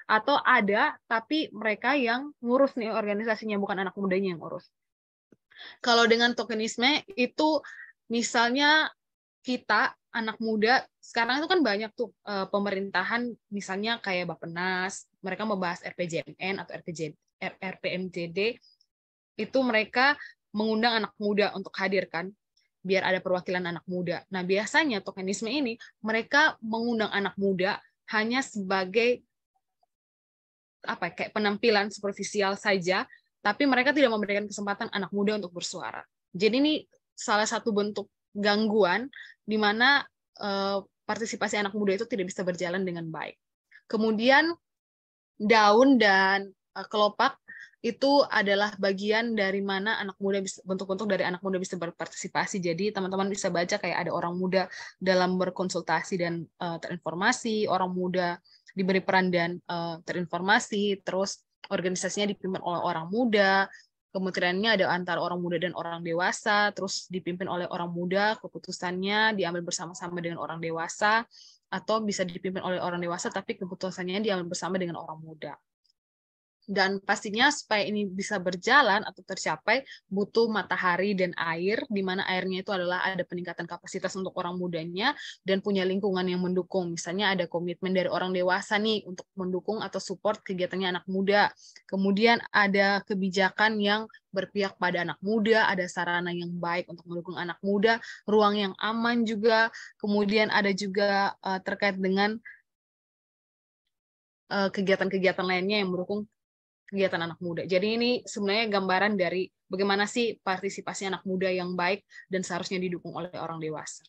atau ada, tapi mereka yang ngurus nih organisasinya, bukan anak mudanya yang ngurus. Kalau dengan tokenisme, itu misalnya kita, anak muda, sekarang itu kan banyak tuh pemerintahan, misalnya kayak Bappenas, mereka membahas RPJMN atau RPMJD, itu mereka mengundang anak muda untuk hadir kan, biar ada perwakilan anak muda. Nah biasanya tokenisme ini, mereka mengundang anak muda hanya sebagai kayak penampilan superficial saja, tapi mereka tidak memberikan kesempatan anak muda untuk bersuara. Jadi ini salah satu bentuk gangguan di mana partisipasi anak muda itu tidak bisa berjalan dengan baik. Kemudian daun dan kelopak itu adalah bagian dari mana anak muda bisa, bentuk-bentuk dari anak muda bisa berpartisipasi. Jadi teman-teman bisa baca kayak ada orang muda dalam berkonsultasi dan terinformasi, orang muda diberi peran dan terinformasi, terus organisasinya dipimpin oleh orang muda, kementeriannya ada antara orang muda dan orang dewasa, terus dipimpin oleh orang muda, keputusannya diambil bersama-sama dengan orang dewasa, atau bisa dipimpin oleh orang dewasa, tapi keputusannya diambil bersama dengan orang muda. Dan pastinya supaya ini bisa berjalan atau tercapai, butuh matahari dan air, di mana airnya itu adalah ada peningkatan kapasitas untuk orang mudanya, dan punya lingkungan yang mendukung. Misalnya ada komitmen dari orang dewasa nih, untuk mendukung atau support kegiatannya anak muda. Kemudian ada kebijakan yang berpihak pada anak muda, ada sarana yang baik untuk mendukung anak muda, ruang yang aman juga, kemudian ada juga terkait dengan kegiatan-kegiatan lainnya yang mendukung kegiatan anak muda. Jadi ini sebenarnya gambaran dari bagaimana sih partisipasi anak muda yang baik dan seharusnya didukung oleh orang dewasa.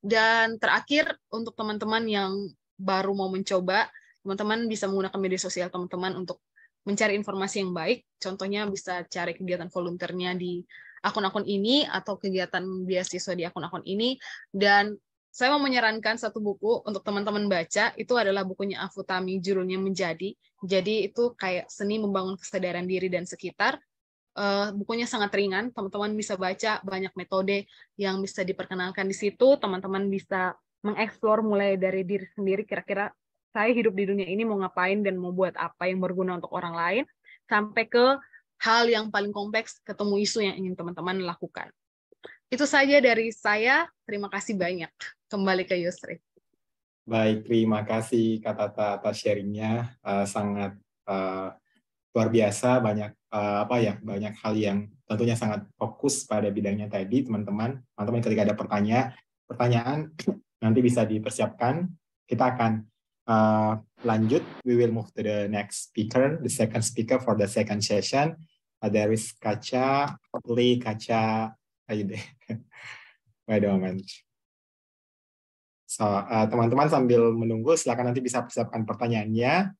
Dan terakhir, untuk teman-teman yang baru mau mencoba, teman-teman bisa menggunakan media sosial teman-teman untuk mencari informasi yang baik. Contohnya bisa cari kegiatan volunteernya di akun-akun ini atau kegiatan beasiswa di akun-akun ini. Dan saya mau menyarankan satu buku untuk teman-teman baca, itu adalah bukunya Afutami, judulnya Menjadi. Jadi itu kayak seni membangun kesadaran diri dan sekitar. Bukunya sangat ringan, teman-teman bisa baca, banyak metode yang bisa diperkenalkan di situ, teman-teman bisa mengeksplor mulai dari diri sendiri, kira-kira saya hidup di dunia ini mau ngapain dan mau buat apa yang berguna untuk orang lain, sampai ke hal yang paling kompleks, ketemu isu yang ingin teman-teman lakukan. Itu saja dari saya, terima kasih banyak. Kembali ke Yusri. Baik, terima kasih Kak Tata atas sharingnya. Sangat luar biasa, banyak banyak hal yang tentunya sangat fokus pada bidangnya tadi, teman-teman. Teman-teman ketika ada pertanyaan nanti bisa dipersiapkan. Kita akan lanjut. We will move to the next speaker, the second speaker for the second session. There is Kaca, Kaca. Ayo deh. Wait a moment. So, teman-teman sambil menunggu, silakan nanti bisa persiapkan pertanyaannya.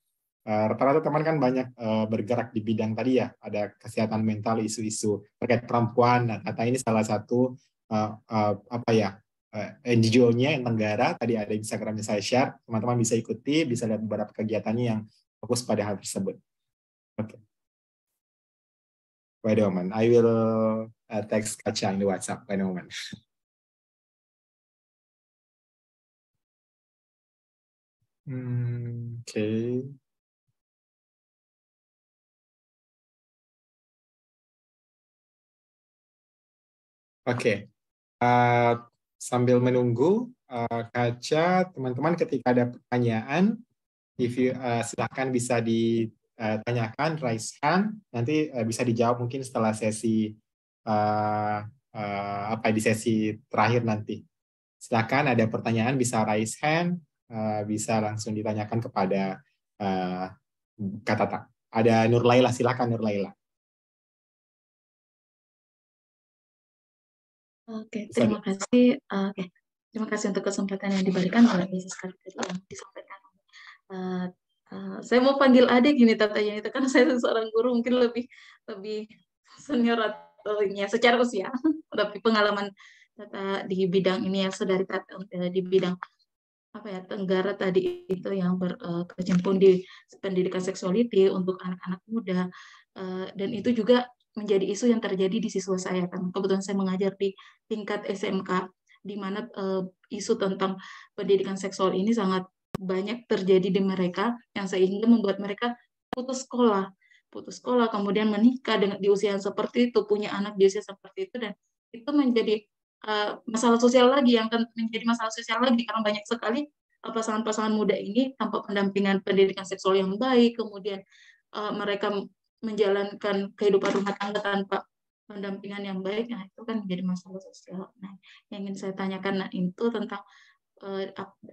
Rata-rata teman kan banyak bergerak di bidang tadi ya, ada kesehatan mental, isu-isu terkait perempuan. Nah, kata ini salah satu NGO-nya yang Tenggara. Tadi ada Instagramnya saya share, teman-teman bisa ikuti, bisa lihat beberapa kegiatannya yang fokus pada hal tersebut. Oke. Wait a moment, I will text Kaca in the WhatsApp. Wait a moment. Okay. Oke. Sambil menunggu Kaca, teman-teman ketika ada pertanyaan, silakan bisa ditanyakan, raise hand, nanti bisa dijawab mungkin setelah sesi di sesi terakhir nanti. Silakan ada pertanyaan bisa raise hand, bisa langsung ditanyakan kepada Kak Tata. Ada Nur Laila, silakan Nur Laila. Oke, terima kasih. Terima kasih untuk kesempatan yang diberikan oleh Isis sekali tadi yang disampaikan. Saya mau panggil adik gini tatanya itu, karena saya seorang guru mungkin lebih senior atau secara usia, tapi pengalaman Tata di bidang ini ya, saudari Tata di bidang Tenggara tadi itu yang berkecimpung di pendidikan seksualiti untuk anak-anak muda, dan itu juga menjadi isu yang terjadi di siswa saya kan. Kebetulan saya mengajar di tingkat SMK, di mana isu tentang pendidikan seksual ini sangat banyak terjadi di mereka, yang sehingga membuat mereka putus sekolah, kemudian menikah di usia yang seperti itu, punya anak di usia seperti itu, dan itu menjadi masalah sosial lagi, yang akan menjadi masalah sosial lagi karena banyak sekali pasangan-pasangan muda ini tanpa pendampingan pendidikan seksual yang baik, kemudian mereka menjalankan kehidupan rumah tangga tanpa pendampingan yang baik. Nah, itu kan menjadi masalah sosial. Nah, yang ingin saya tanyakan itu tentang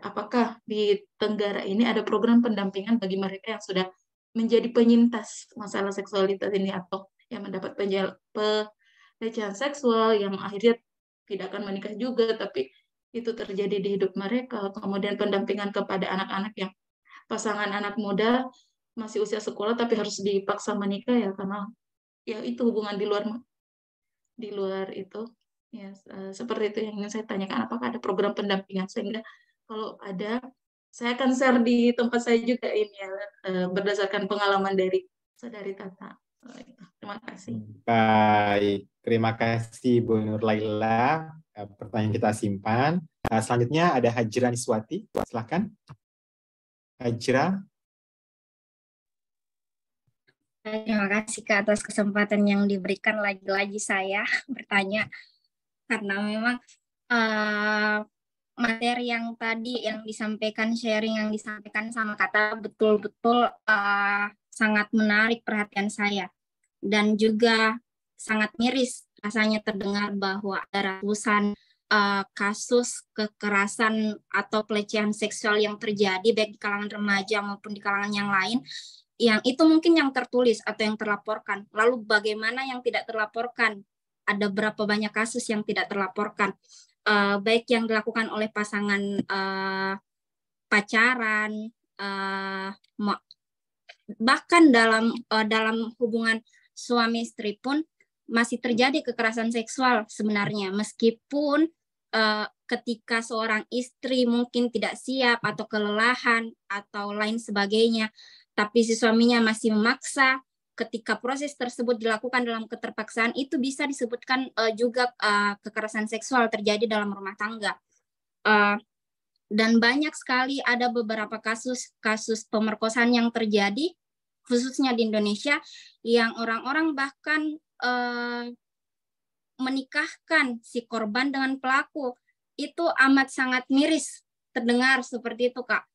apakah di Tenggara ini ada program pendampingan bagi mereka yang sudah menjadi penyintas masalah seksualitas ini, atau yang mendapat pelecehan seksual yang akhirnya tidak akan menikah juga, tapi itu terjadi di hidup mereka. Kemudian pendampingan kepada anak-anak yang pasangan anak muda masih usia sekolah tapi harus dipaksa menikah ya, karena ya itu hubungan di luar itu ya, seperti itu yang ingin saya tanyakan. Apakah ada program pendampingan, sehingga kalau ada saya akan share di tempat saya juga ini ya, berdasarkan pengalaman dari saudari Tata. Terima kasih. Baik, terima kasih Bu Nur Laila. Pertanyaan kita simpan. Selanjutnya ada Hajra Niswati. Silakan. Hajra. Terima kasih Kak atas kesempatan yang diberikan, lagi-lagi saya bertanya, karena memang materi yang tadi yang disampaikan, sharing yang disampaikan sama Kata betul-betul sangat menarik perhatian saya, dan juga sangat miris rasanya terdengar bahwa ada ratusan kasus kekerasan atau pelecehan seksual yang terjadi baik di kalangan remaja maupun di kalangan yang lain, yang itu mungkin yang tertulis atau yang terlaporkan. Lalu bagaimana yang tidak terlaporkan? Ada berapa banyak kasus yang tidak terlaporkan? Baik yang dilakukan oleh pasangan pacaran, bahkan dalam hubungan suami istri pun masih terjadi kekerasan seksual sebenarnya, meskipun ketika seorang istri mungkin tidak siap atau kelelahan atau lain sebagainya, tapi si suaminya masih memaksa. Ketika proses tersebut dilakukan dalam keterpaksaan, itu bisa disebutkan juga kekerasan seksual terjadi dalam rumah tangga. Dan banyak sekali ada beberapa kasus pemerkosaan yang terjadi, khususnya di Indonesia, yang orang-orang bahkan menikahkan si korban dengan pelaku. Itu amat sangat miris terdengar seperti itu, Kak.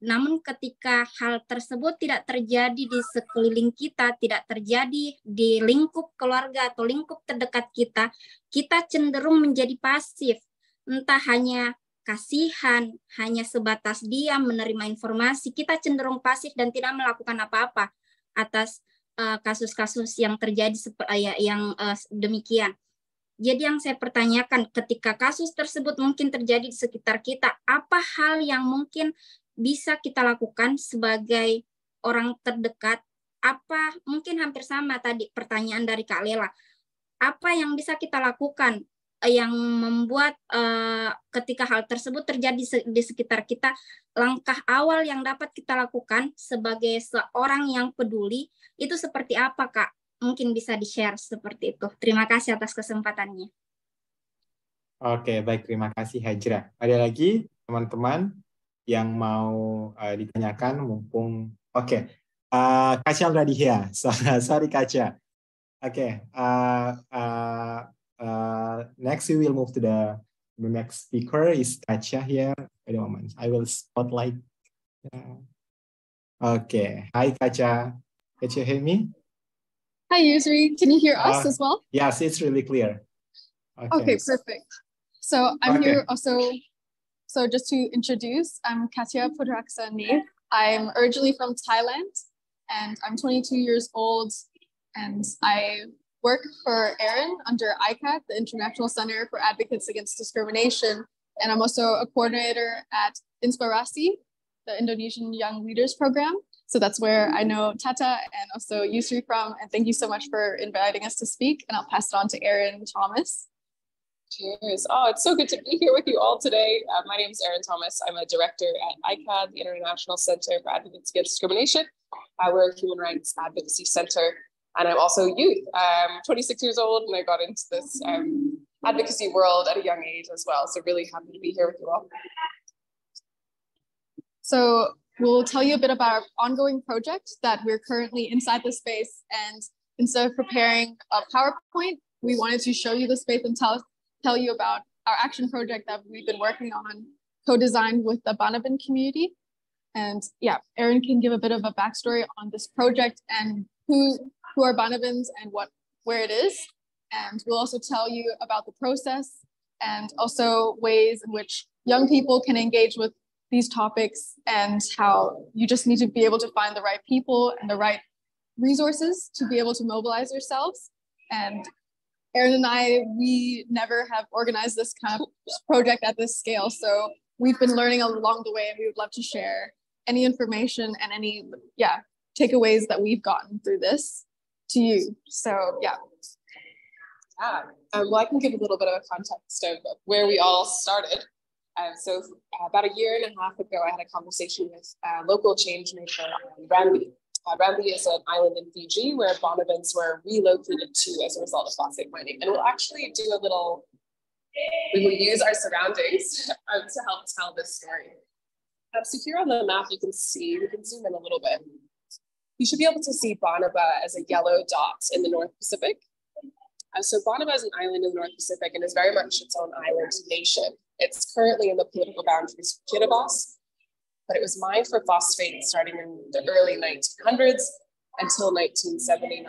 Namun ketika hal tersebut tidak terjadi di sekeliling kita, tidak terjadi di lingkup keluarga atau lingkup terdekat kita, kita cenderung menjadi pasif. Entah hanya kasihan, hanya sebatas diam menerima informasi, kita cenderung pasif dan tidak melakukan apa-apa atas kasus-kasus yang terjadi yang demikian. Jadi yang saya pertanyakan, ketika kasus tersebut mungkin terjadi di sekitar kita, apa hal yang mungkin bisa kita lakukan sebagai orang terdekat? Apa mungkin hampir sama tadi pertanyaan dari Kak Lela. Apa yang bisa kita lakukan yang membuat ketika hal tersebut terjadi di sekitar kita, langkah awal yang dapat kita lakukan sebagai seorang yang peduli, itu seperti apa, Kak? Mungkin bisa di-share seperti itu. Terima kasih atas kesempatannya. Oke, baik. Terima kasih, Hajra. Ada lagi teman-teman yang mau ditanyakan mumpung... Oke, Kaca already here. Sorry, Kaca. Oke, next we will move to the next speaker is Kacha here. Wait a moment, I will spotlight. Okay, hi Kacha. Can you hear me? Hi Yusri, can you hear us as well? Yes, it's really clear. Okay, perfect. So I'm here also, so just to introduce, I'm Katya Pudraksa-Neev. I'm originally from Thailand and I'm 22 years old and I work for ARIN under ICAT, the International Center for Advocates Against Discrimination. And I'm also a coordinator at Inspirasi, the Indonesian Young Leaders Program. So that's where I know Tata and also Yusri from. And thank you so much for inviting us to speak. And I'll pass it on to Erin Thomas. Cheers. Oh, it's so good to be here with you all today. My name is Erin Thomas. I'm a director at ICAD, the International Center for Advocates Against Discrimination. We're a human rights advocacy center. And I'm also youth. I'm 26 years old and I got into this advocacy world at a young age as well. So really happy to be here with you all. So we'll tell you a bit about our ongoing project that we're currently inside the space. And instead of preparing a PowerPoint, we wanted to show you the space and tell you about our action project that we've been working on, co-designed with the Banaban community. And yeah, Erin can give a bit of a backstory on this project and who are Banabans and where it is. And we'll also tell you about the process and also ways in which young people can engage with these topics and how you just need to be able to find the right people and the right resources to be able to mobilize yourselves. And Erin and I, we never have organized this kind of project at this scale. So we've been learning along the way and we would love to share any information and any takeaways that we've gotten through this to you. So yeah. Well, I can give a little bit of a context of where we all started. So about a year and a half ago, I had a conversation with local change maker Rambi. Rambi is an island in Fiji where Bonavans were relocated to as a result of phosphate mining. And we'll actually do a little, we will use our surroundings to help tell this story. So here on the map, you can see, we can zoom in a little bit. You should be able to see Banaba as a yellow dot in the North Pacific. So Banaba is an island in the North Pacific and is very much its own island nation. It's currently in the political boundaries of Kiribati, but it was mined for phosphate starting in the early 1900s until 1979.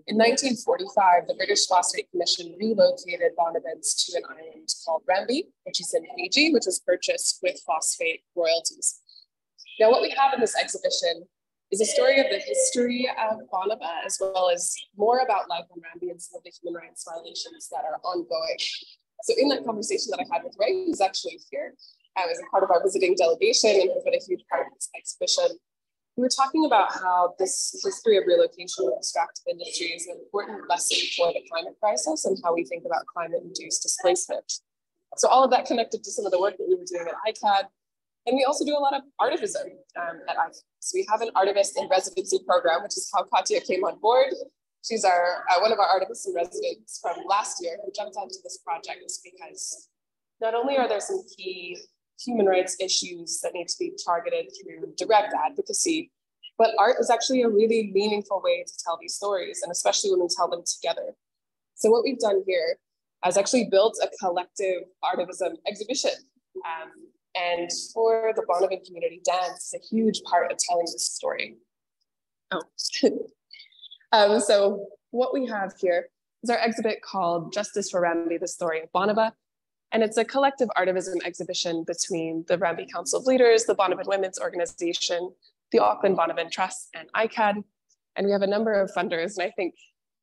In 1945, the British Phosphate Commission relocated Bonavans to an island called Rambi, which is in Fiji, which was purchased with phosphate royalties. Now, what we have in this exhibition is a story of the history of Banaba, as well as more about life on Rambi and some of the human rights violations that are ongoing. So in that conversation that I had with Ray, who's actually here, as a part of our visiting delegation and has been a huge part of this exhibition, we were talking about how this history of relocation of extractive industry is an important lesson for the climate crisis and how we think about climate-induced displacement. So all of that connected to some of the work that we were doing at ICAD. And we also do a lot of artivism at ICAD. So we have an artivist in residency program, which is how Katya came on board. She's one of our artivists in residence from last year who jumped onto this project because not only are there some key human rights issues that need to be targeted through direct advocacy, but art is actually a really meaningful way to tell these stories, and especially when we tell them together. So what we've done here is actually built a collective artivism exhibition. And for the Bonneville community, dance is a huge part of telling this story. So what we have here is our exhibit called Justice for Rambi, the Story of Bonneville. And it's a collective artivism exhibition between the Rambi Council of Leaders, the Bonneville Women's Organization, the Auckland Bonneville Trust, and ICAD. And we have a number of funders. And I think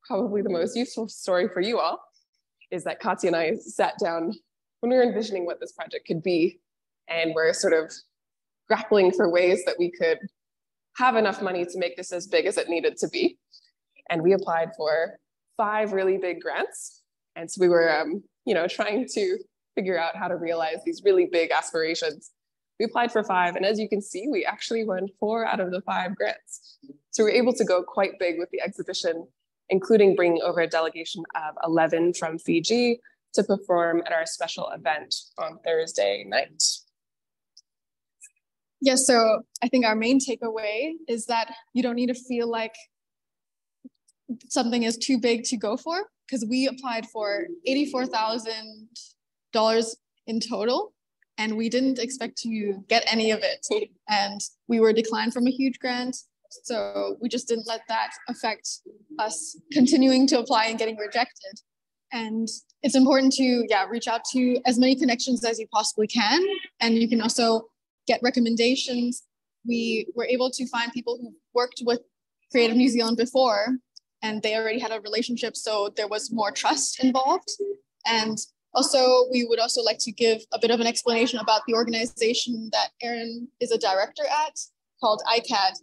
probably the most useful story for you all is that Katya and I sat down when we were envisioning what this project could be. And we're sort of grappling for ways that we could have enough money to make this as big as it needed to be. And we applied for 5 really big grants. And so we were trying to figure out how to realize these really big aspirations. We applied for 5, and as you can see, we actually won 4 out of the 5 grants. So we were able to go quite big with the exhibition, including bringing over a delegation of 11 from Fiji to perform at our special event on Thursday night. Yes, so I think our main takeaway is that you don't need to feel like something is too big to go for, because we applied for $84,000 in total, and we didn't expect to get any of it. And we were declined from a huge grant, so we just didn't let that affect us continuing to apply and getting rejected. And it's important to reach out to as many connections as you possibly can, and you can also get recommendations. We were able to find people who worked with Creative New Zealand before, and they already had a relationship, so there was more trust involved. And also, we would also like to give a bit of an explanation about the organization that Erin is a director at, called ICAD.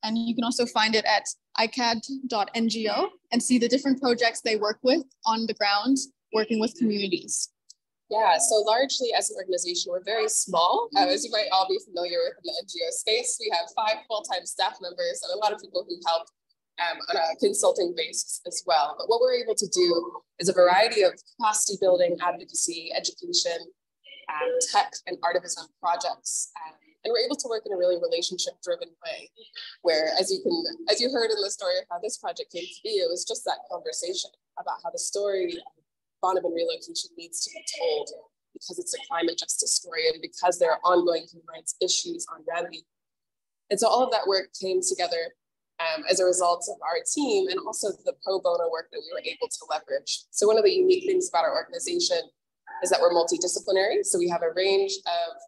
And you can also find it at icad.ngo and see the different projects they work with on the ground, working with communities. Yeah, so largely as an organization, we're very small. As you might all be familiar with in the NGO space, we have 5 full-time staff members and a lot of people who help on a consulting basis as well. But what we're able to do is a variety of capacity building, advocacy, education, tech, and artivism projects. And we're able to work in a really relationship-driven way, where as you heard in the story of how this project came to be, it was just that conversation about how the story of Bonneville relocation needs to be told, because it's a climate justice story and because there are ongoing human rights issues on Rambi. And so all of that work came together as a result of our team and also the pro bono work that we were able to leverage. So one of the unique things about our organization is that we're multidisciplinary. So we have a range of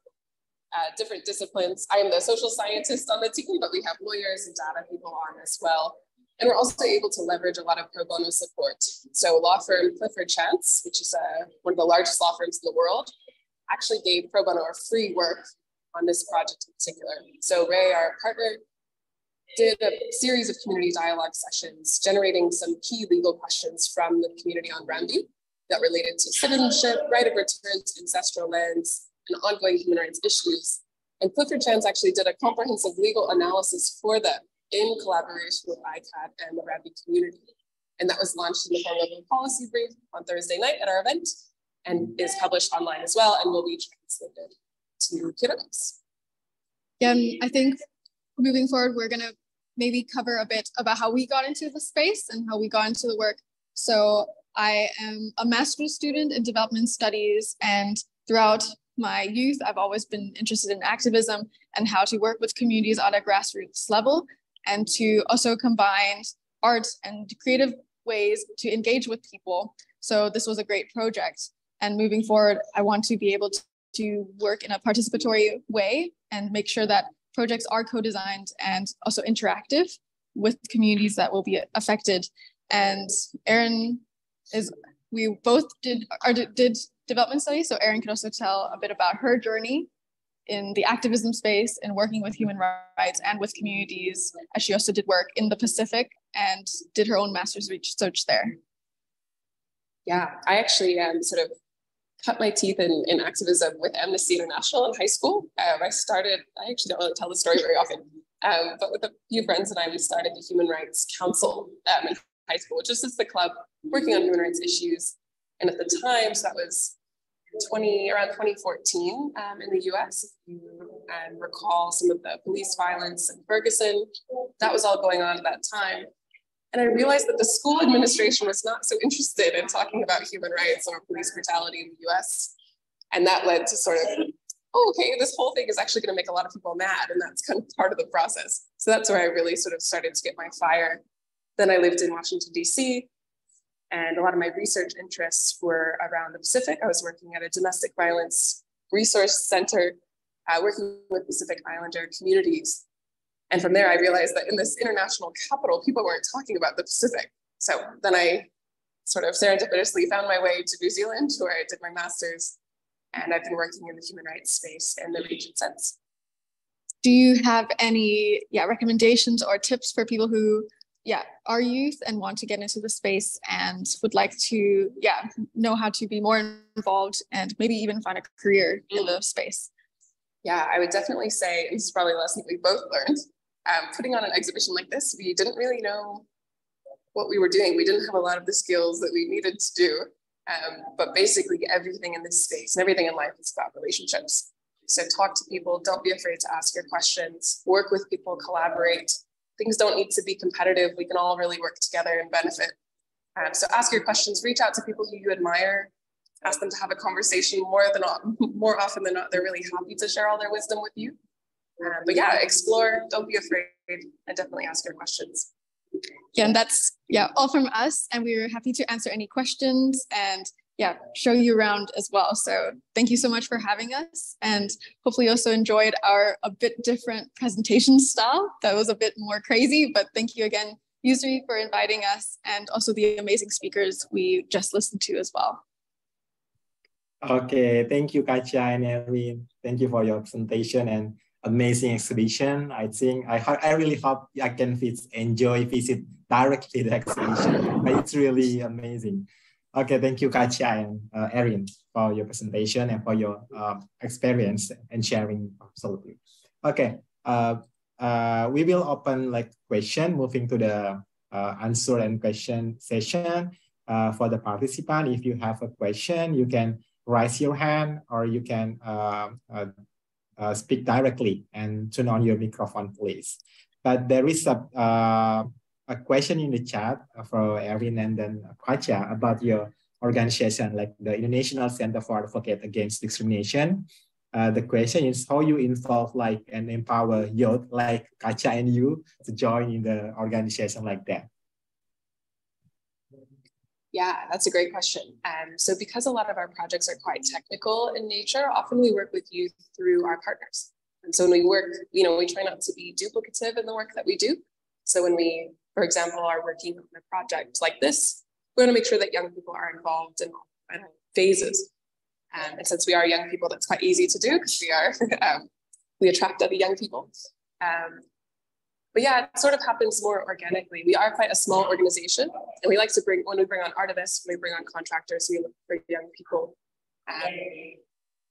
different disciplines. I am the social scientist on the team, but we have lawyers and data people on as well. And we're also able to leverage a lot of pro bono support. So law firm Clifford Chance, which is one of the largest law firms in the world, actually gave pro bono or free work on this project in particular. So Ray, our partner, did a series of community dialogue sessions, generating some key legal questions from the community on Rambi that related to citizenship, right of return to ancestral lands, and ongoing human rights issues. And Clifford Chance actually did a comprehensive legal analysis for them in collaboration with ICAD and the Rambi community. And that was launched in the form of a policy brief on Thursday night at our event, and is published online as well, and will be translated to kiddos. Yeah, I think moving forward, we're going to maybe cover a bit about how we got into the space and how we got into the work. So I am a master's student in development studies, and throughout my youth, I've always been interested in activism and how to work with communities at a grassroots level, and to also combine art and creative ways to engage with people. So this was a great project. And moving forward, I want to be able to work in a participatory way and make sure that projects are co-designed and also interactive with communities that will be affected. And Erin we both did development studies, so Erin can also tell a bit about her journey in the activism space and working with human rights and with communities, as she also did work in the Pacific and did her own master's research there. Yeah, I actually sort of cut my teeth in activism with Amnesty International in high school. I actually don't really tell the story very often, but with a few friends and I, we started the Human Rights Council in high school, which is just the club working on human rights issues. And at the time, so that was around 2014 in the US, if you recall some of the police violence in Ferguson, that was all going on at that time. And I realized that the school administration was not so interested in talking about human rights or police brutality in the US. And that led to sort of, oh, okay, this whole thing is actually going to make a lot of people mad. And that's kind of part of the process. So that's where I really sort of started to get my fire. Then I lived in Washington, DC. And a lot of my research interests were around the Pacific. I was working at a domestic violence resource center, working with Pacific Islander communities. And from there, I realized that in this international capital, people weren't talking about the Pacific. So then I sort of serendipitously found my way to New Zealand, where I did my master's. And I've been working in the human rights space in the region since. Do you have any recommendations or tips for people who are youth and want to get into the space and would like to know how to be more involved and maybe even find a career in the space? Yeah, I would definitely say, and this is probably a lesson we both learned, putting on an exhibition like this, we didn't really know what we were doing. We didn't have a lot of the skills that we needed to do. But basically everything in this space and everything in life is about relationships. So talk to people, don't be afraid to ask your questions, work with people, collaborate. Things don't need to be competitive. We can all really work together and benefit. So ask your questions, reach out to people who you admire, ask them to have a conversation more often than not. They're really happy to share all their wisdom with you. But yeah, explore, don't be afraid, and definitely ask your questions. Yeah, and that's all from us. And we're happy to answer any questions and show you around as well. So thank you so much for having us, and hopefully you also enjoyed our a bit different presentation style. That was a bit more crazy, but thank you again, Yusri, for inviting us, and also the amazing speakers we just listened to as well. Okay, thank you, Katja and Erwin. Thank you for your presentation and amazing exhibition. I really hope I can visit directly the exhibition. It's really amazing. Okay, thank you, Katja and Erin, for your presentation and for your experience and sharing. Absolutely. Okay, we will open question, moving to the answer and question session for the participant. If you have a question, you can raise your hand, or you can speak directly and turn on your microphone, please. But there is a question in the chat for Erin and then Katja about your organization, like the International Center for Advocates Against Discrimination. The question is how you involve and empower youth like Katja and you to join in the organization like that. Yeah, that's a great question. So because a lot of our projects are quite technical in nature, often we work with youth through our partners. And so when we work, we try not to be duplicative in the work that we do. So when we, for example, are working on a project like this, we want to make sure that young people are involved in all phases. And since we are young people, that's quite easy to do because we attract other young people. But yeah, it sort of happens more organically. We are quite a small organization, and we like to when we bring on artists, when we bring on contractors, we look for young people.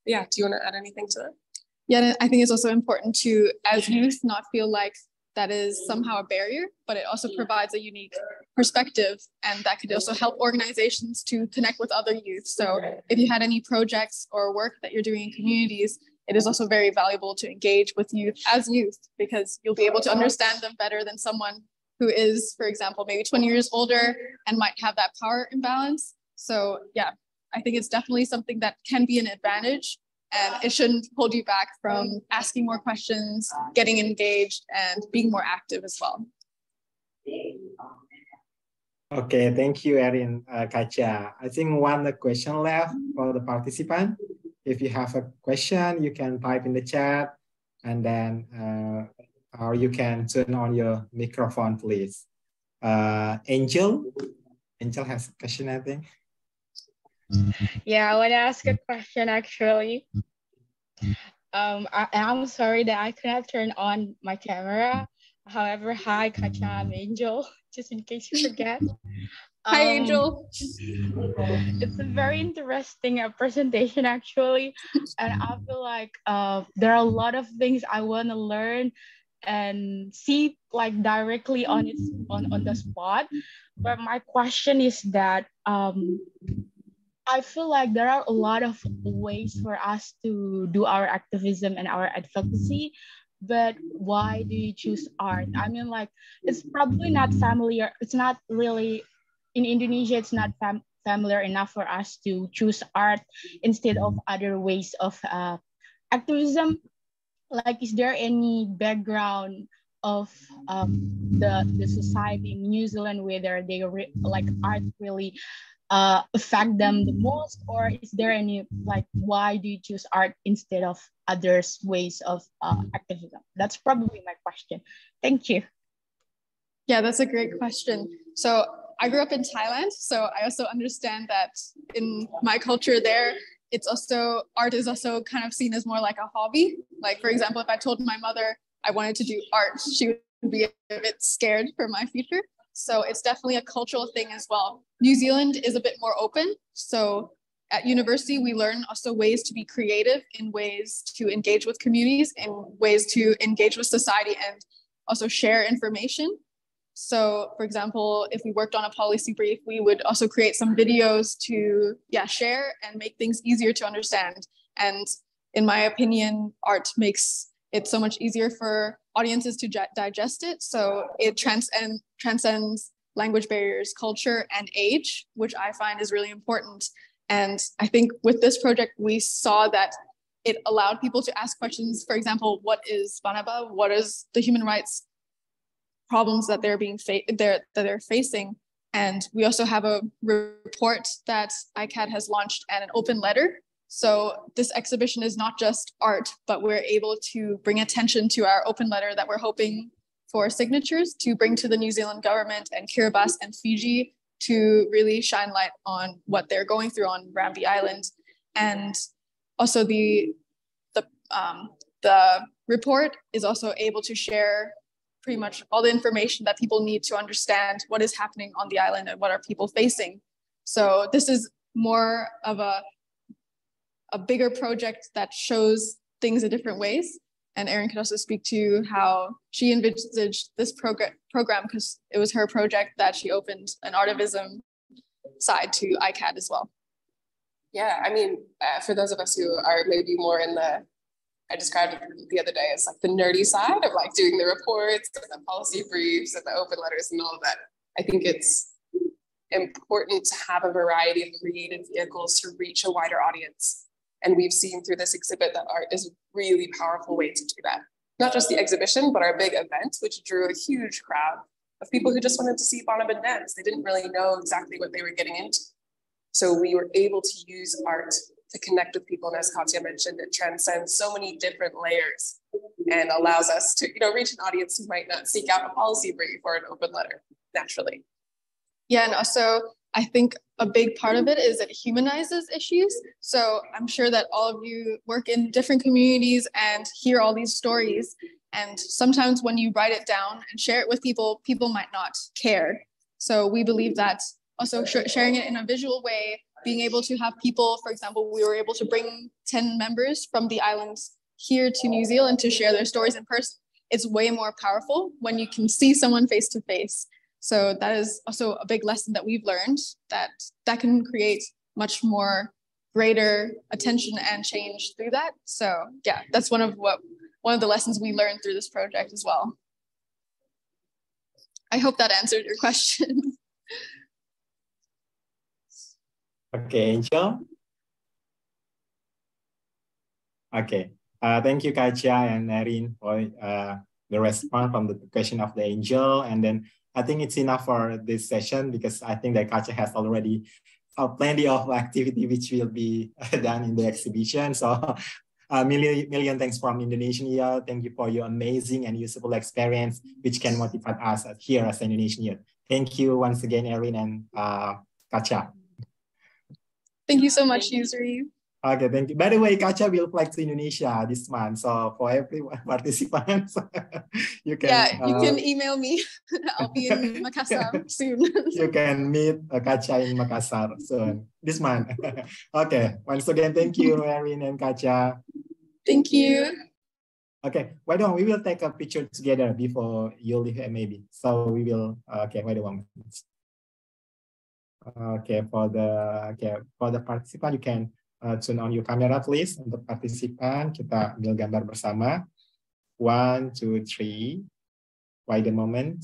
Yeah, do you want to add anything to that? Yeah, I think it's also important to, as youth, not feel like that is somehow a barrier, but it also provides a unique perspective, and that could also help organizations to connect with other youth. So if you had any projects or work that you're doing in communities, it is also very valuable to engage with youth as youth, because you'll be able to understand them better than someone who is, for example, maybe 20 years older and might have that power imbalance. So yeah, I think it's definitely something that can be an advantage, and it shouldn't hold you back from asking more questions, getting engaged, and being more active as well. Okay, thank you, Erin, Katja. I think one question left for the participant. If you have a question, you can type in the chat, and then, or you can turn on your microphone, please. Angel has a question, I think. Yeah, I want to ask a question actually. I'm sorry that I cannot turn on my camera. However, hi, Kacha, I'm Angel, just in case you forget. Hi, Angel. It's a very interesting presentation, actually. And I feel like there are a lot of things I want to learn and see like directly on the spot. But my question is that I feel like there are a lot of ways for us to do our activism and our advocacy, but why do you choose art? I mean, like, it's probably not familiar. It's not really, in Indonesia, it's not familiar enough for us to choose art instead of other ways of activism. Like, is there any background of the society in New Zealand, whether they like art really affect them the most, or is there any like why do you choose art instead of others ways of activism? That's probably my question. Thank you. Yeah, that's a great question. So I grew up in Thailand, so I also understand that in my culture there, it's also, art is also kind of seen as more like a hobby. Like, for example, if I told my mother I wanted to do art, she would be a bit scared for my future. So it's definitely a cultural thing as well. New Zealand is a bit more open. So at university, we learn also ways to be creative, in ways to engage with communities, in ways to engage with society and also share information. So for example, if we worked on a policy brief, we would also create some videos to share and make things easier to understand. And in my opinion, art makes it so much easier for audiences to digest it. So it transcends language barriers, culture, and age, which I find is really important. And I think with this project, we saw that it allowed people to ask questions. For example, what is Banaba? What is the human rights problems that they're facing? And we also have a report that ICAD has launched and an open letter. So this exhibition is not just art, but we're able to bring attention to our open letter that we're hoping for signatures to bring to the New Zealand government and Kiribati and Fiji to really shine light on what they're going through on Rambi Island. And also the report is also able to share pretty much all the information that people need to understand what is happening on the island and what are people facing. So this is more of a bigger project that shows things in different ways. And Erin could also speak to how she envisaged this program because it was her project that she opened an artivism side to ICAD as well. Yeah, I mean, for those of us who are maybe more in I described it the other day as like the nerdy side of like doing the reports and the policy briefs and the open letters and all of that. I think it's important to have a variety of creative vehicles to reach a wider audience. And we've seen through this exhibit that art is a really powerful way to do that. Not just the exhibition, but our big event, which drew a huge crowd of people who just wanted to see Banaba dance. They didn't really know exactly what they were getting into. So we were able to use art to connect with people. And as Katya mentioned, it transcends so many different layers and allows us to, reach an audience who might not seek out a policy brief or an open letter naturally. Yeah, and also I think a big part of it is it humanizes issues. So I'm sure that all of you work in different communities and hear all these stories. And sometimes when you write it down and share it with people, people might not care. So we believe that also sharing it in a visual way, being able to have people, for example, we were able to bring 10 members from the islands here to New Zealand to share their stories in person. It's way more powerful when you can see someone face to face. So that is also a big lesson that we've learned, that can create much more greater attention and change through that. So yeah, that's one of the lessons we learned through this project as well. I hope that answered your question. Okay, Angel. Okay, thank you, Katja and Erin, for the response from the question of the Angel. And then I think it's enough for this session because I think that Katja has already plenty of activity which will be done in the exhibition. So million thanks from Indonesia. Thank you for your amazing and useful experience, which can motivate us here as Indonesian. Thank you once again, Erin and Katja. Thank you so much, Yusri. Okay, thank you. By the way, Kacha will fly to Indonesia this month, so for every participants, you can you can email me. I'll be in Makassar soon. you can meet Kacha in Makassar soon this month. Okay, once again, thank you, Erin and Kacha. Thank you. Okay, why don't we will take a picture together before you leave maybe. So we will. Okay, wait a moment. Okay, for the participant, you can turn on your camera, please. Untuk partisipan, kita ambil gambar bersama. 1, 2, 3. Wait a moment.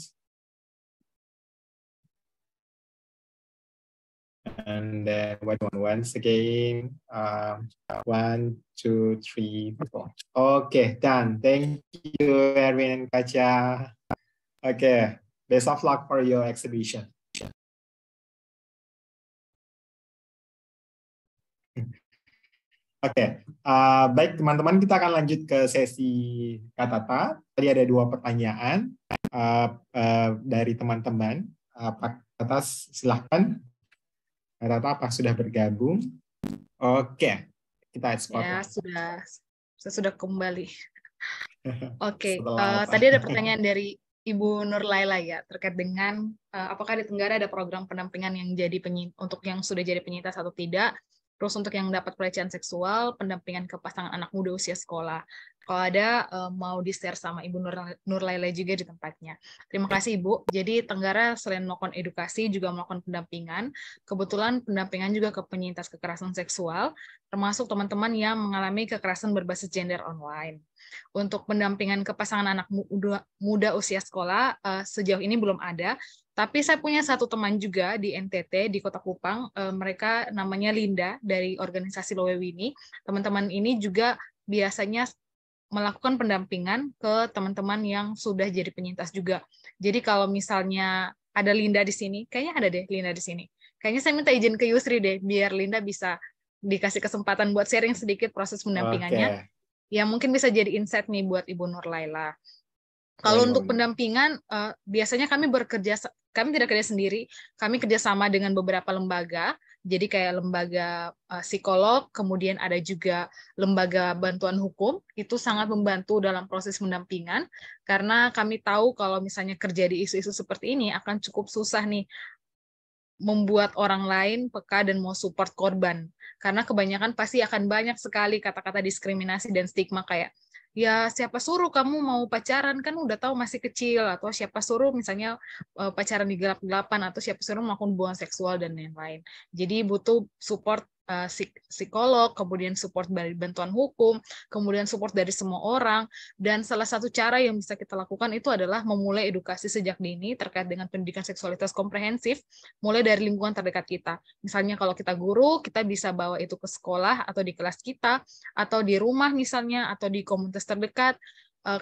And then wait once again. 1, 2, 3, 4. Okay, done. Thank you, Erwin and Kacha. Okay, best of luck for your exhibition. Oke, baik teman-teman, kita akan lanjut ke sesi Kak. Tadi ada 2 pertanyaan dari teman-teman. Pak Tata, silahkan. Kak Tata, apa sudah bergabung? Oke, kita ekspor. Ya, saya sudah kembali. Oke, tadi ada pertanyaan dari Ibu Nur Laila ya, terkait dengan apakah di Tenggara ada program pendampingan yang untuk yang sudah jadi penyintas atau tidak. Terus untuk yang dapat pelecehan seksual, pendampingan ke pasangan anak muda usia sekolah. Kalau ada, mau di-share sama Ibu Nur Laila juga di tempatnya. Terima kasih Ibu. Jadi Tenggara selain melakukan edukasi, juga melakukan pendampingan. Kebetulan pendampingan juga ke penyintas kekerasan seksual, termasuk teman-teman yang mengalami kekerasan berbasis gender online. Untuk pendampingan ke pasangan anak muda usia sekolah, sejauh ini belum ada. Tapi saya punya satu teman juga di NTT, di Kota Kupang, mereka namanya Linda, dari organisasi Lowewini. Teman-teman ini juga biasanya melakukan pendampingan ke teman-teman yang sudah jadi penyintas juga. Jadi kalau misalnya ada Linda di sini, kayaknya ada deh Linda di sini. Kayaknya saya minta izin ke Yusri deh, biar Linda bisa dikasih kesempatan buat sharing sedikit proses pendampingannya. Okay. Ya mungkin bisa jadi insight nih buat Ibu Nur Laila. Kalau untuk pendampingan, biasanya kami tidak kerja sendiri, kami kerjasama dengan beberapa lembaga, jadi kayak lembaga psikolog, kemudian ada juga lembaga bantuan hukum, itu sangat membantu dalam proses pendampingan, karena kami tahu kalau misalnya kerja di isu-isu seperti ini akan cukup susah nih, membuat orang lain peka dan mau support korban, karena kebanyakan pasti akan banyak sekali kata-kata diskriminasi dan stigma kayak, ya siapa suruh kamu mau pacaran, kan udah tahu masih kecil, atau siapa suruh misalnya pacaran di gelap-gelapan, atau siapa suruh melakukan hubungan seksual dan lain-lain. Jadi butuh support psikolog, kemudian support dari bantuan hukum, kemudian support dari semua orang, dan salah satu cara yang bisa kita lakukan itu adalah memulai edukasi sejak dini terkait dengan pendidikan seksualitas komprehensif, mulai dari lingkungan terdekat kita. Misalnya kalau kita guru, kita bisa bawa itu ke sekolah atau di kelas kita, atau di rumah misalnya, atau di komunitas terdekat.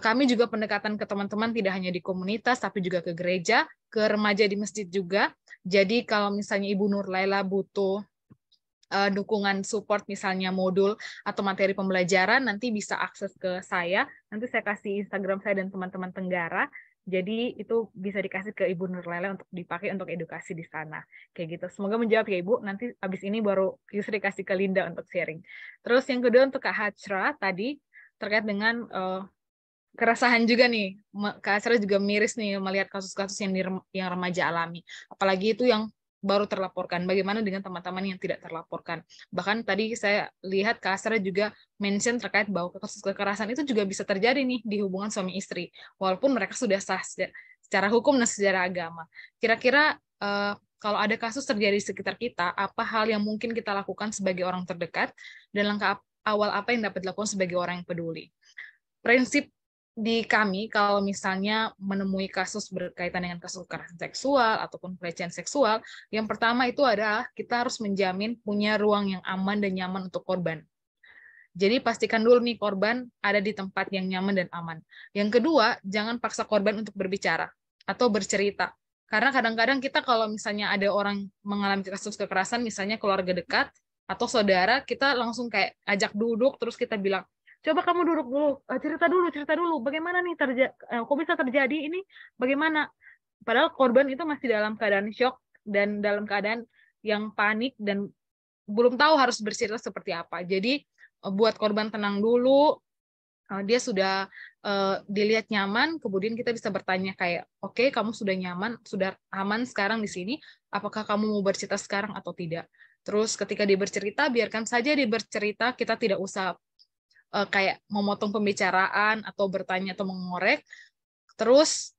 Kami juga pendekatan ke teman-teman tidak hanya di komunitas, tapi juga ke gereja, ke remaja di masjid juga. Jadi kalau misalnya Ibu Nur Laila butuh dukungan support, misalnya modul atau materi pembelajaran, nanti bisa akses ke saya. Nanti saya kasih Instagram saya dan teman-teman Tenggara. Jadi itu bisa dikasih ke Ibu Nur Laila untuk dipakai untuk edukasi di sana. Kayak gitu. Semoga menjawab ya Ibu. Nanti habis ini baru Yusri kasih ke Linda untuk sharing. Terus yang kedua untuk Kak Hajra tadi terkait dengan keresahan juga nih. Kak Hajra juga miris nih melihat kasus-kasus yang remaja alami. Apalagi itu yang baru terlaporkan. Bagaimana dengan teman-teman yang tidak terlaporkan? Bahkan tadi saya lihat Kak Asra juga mention terkait bahwa kasus kekerasan itu juga bisa terjadi nih di hubungan suami istri, walaupun mereka sudah sah secara hukum dan secara agama. Kira-kira kalau ada kasus terjadi di sekitar kita, apa hal yang mungkin kita lakukan sebagai orang terdekat, dan langkah awal apa yang dapat dilakukan sebagai orang yang peduli? Prinsip di kami, kalau misalnya menemui kasus berkaitan dengan kasus kekerasan seksual ataupun pelecehan seksual, yang pertama itu adalah kita harus menjamin punya ruang yang aman dan nyaman untuk korban. Jadi pastikan dulu nih korban ada di tempat yang nyaman dan aman. Yang kedua, jangan paksa korban untuk berbicara atau bercerita. Karena kadang-kadang kita kalau misalnya ada orang mengalami kasus kekerasan, misalnya keluarga dekat atau saudara, kita langsung kayak ajak duduk, terus kita bilang, coba kamu duduk dulu, cerita dulu, bagaimana nih kok bisa terjadi ini, bagaimana? Padahal korban itu masih dalam keadaan shock dan dalam keadaan yang panik dan belum tahu harus bercerita seperti apa. Jadi buat korban tenang dulu, dia sudah dilihat nyaman, kemudian kita bisa bertanya kayak, oke, kamu sudah nyaman, sudah aman sekarang di sini, apakah kamu mau bercerita sekarang atau tidak? Terus ketika dia bercerita, biarkan saja dia bercerita, kita tidak usah kayak memotong pembicaraan atau bertanya atau mengorek. Terus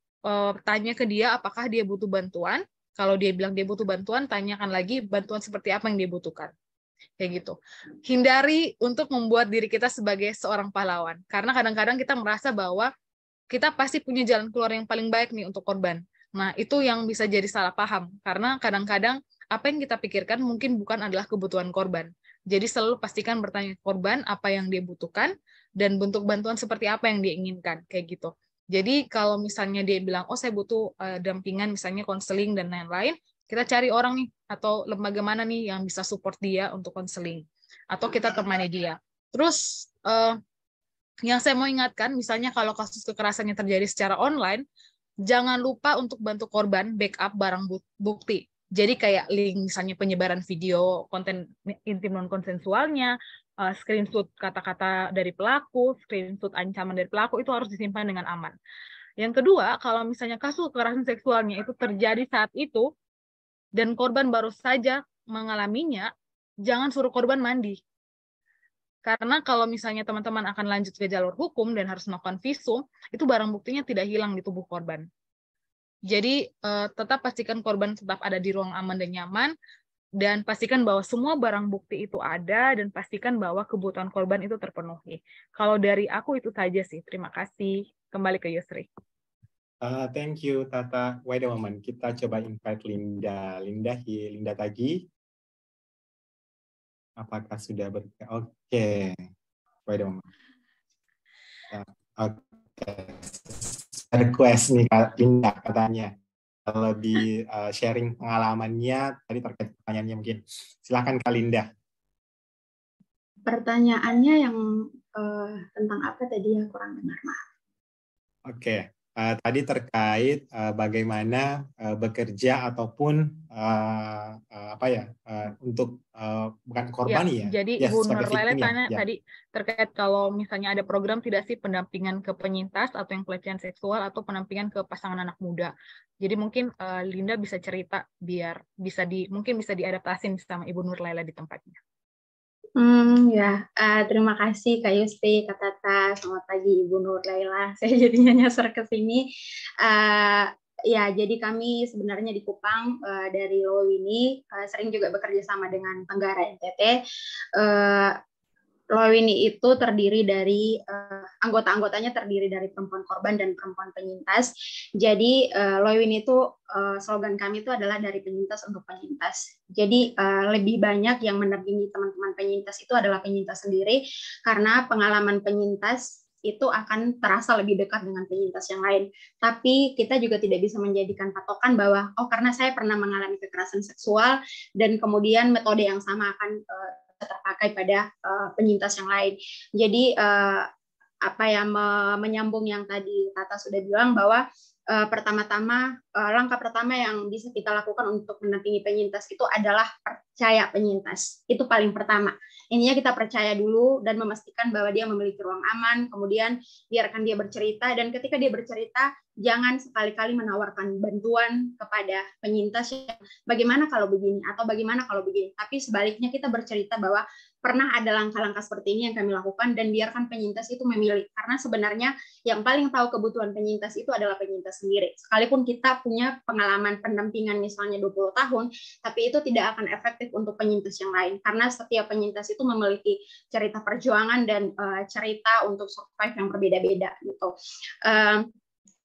tanya ke dia apakah dia butuh bantuan. Kalau dia bilang dia butuh bantuan, tanyakan lagi bantuan seperti apa yang dia butuhkan. Kayak gitu. Hindari untuk membuat diri kita sebagai seorang pahlawan. Karena kadang-kadang kita merasa bahwa kita pasti punya jalan keluar yang paling baik nih untuk korban. Nah, itu yang bisa jadi salah paham. Karena kadang-kadang apa yang kita pikirkan mungkin bukan adalah kebutuhan korban. Jadi selalu pastikan bertanya ke korban apa yang dia butuhkan dan bentuk bantuan seperti apa yang dia inginkan. Kayak gitu. Jadi kalau misalnya dia bilang, oh saya butuh dampingan, misalnya konseling dan lain-lain, kita cari orang nih, atau lembaga mana nih yang bisa support dia untuk konseling. Atau kita temani dia. Terus yang saya mau ingatkan, misalnya kalau kasus kekerasannya terjadi secara online, jangan lupa untuk bantu korban backup barang bukti. Jadi kayak link misalnya penyebaran video konten intim non-konsensualnya, screenshot kata-kata dari pelaku, screenshot ancaman dari pelaku, itu harus disimpan dengan aman. Yang kedua, kalau misalnya kasus kekerasan seksualnya itu terjadi saat itu, dan korban baru saja mengalaminya, jangan suruh korban mandi. Karena kalau misalnya teman-teman akan lanjut ke jalur hukum dan harus melakukan visum, itu barang buktinya tidak hilang di tubuh korban. Jadi tetap pastikan korban tetap ada di ruang aman dan nyaman, dan pastikan bahwa semua barang bukti itu ada, dan pastikan bahwa kebutuhan korban itu terpenuhi. Kalau dari aku itu saja sih. Terima kasih. Kembali ke Yusri. Thank you, Tata. Wait a moment. Kita coba invite Linda. Linda Tagi. Apakah sudah Oke. Wait a moment. Oke. Request nih Kak Linda katanya. Kalau di sharing pengalamannya tadi terkait pertanyaannya mungkin. Silakan Kak Linda. Pertanyaannya yang tentang apa tadi ya, kurang dengar, maaf. Oke. Tadi terkait bagaimana bekerja ataupun untuk bukan korban ya. Jadi ya, Bu Nurlaila tanya ya. tadi terkait kalau misalnya ada program tidak sih pendampingan ke penyintas atau yang pelecehan seksual atau pendampingan ke pasangan anak muda. Jadi mungkin Linda bisa cerita biar mungkin bisa diadaptasin sama Ibu Nurlaila di tempatnya. Terima kasih Kak Yusri, Kak Tata, selamat pagi Ibu Nurlaila. Saya jadinya nyasar ke sini. Jadi kami sebenarnya di Kupang dari Lowini sering juga bekerja sama dengan Tenggara NTT. Lowini itu terdiri dari anggota-anggotanya terdiri dari perempuan korban dan perempuan penyintas. Jadi Lowini itu slogan kami itu adalah dari penyintas untuk penyintas. Jadi lebih banyak yang mendampingi teman-teman penyintas itu adalah penyintas sendiri, karena pengalaman penyintas itu akan terasa lebih dekat dengan penyintas yang lain. Tapi kita juga tidak bisa menjadikan patokan bahwa karena saya pernah mengalami kekerasan seksual dan kemudian metode yang sama akan terpakai pada penyintas yang lain. Jadi menyambung yang tadi Tata sudah bilang bahwa pertama-tama langkah pertama yang bisa kita lakukan untuk mendampingi penyintas itu adalah percaya penyintas. Itu paling pertama. Intinya kita percaya dulu dan memastikan bahwa dia memiliki ruang aman, kemudian biarkan dia bercerita, dan ketika dia bercerita jangan sekali-kali menawarkan bantuan kepada penyintas yang bagaimana kalau begini atau bagaimana kalau begini, tapi sebaliknya kita bercerita bahwa pernah ada langkah-langkah seperti ini yang kami lakukan, dan biarkan penyintas itu memilih, karena sebenarnya yang paling tahu kebutuhan penyintas itu adalah penyintas sendiri. Sekalipun kita punya pengalaman pendampingan misalnya 20 tahun, tapi itu tidak akan efektif untuk penyintas yang lain, karena setiap penyintas itu memiliki cerita perjuangan dan cerita untuk survive yang berbeda-beda gitu.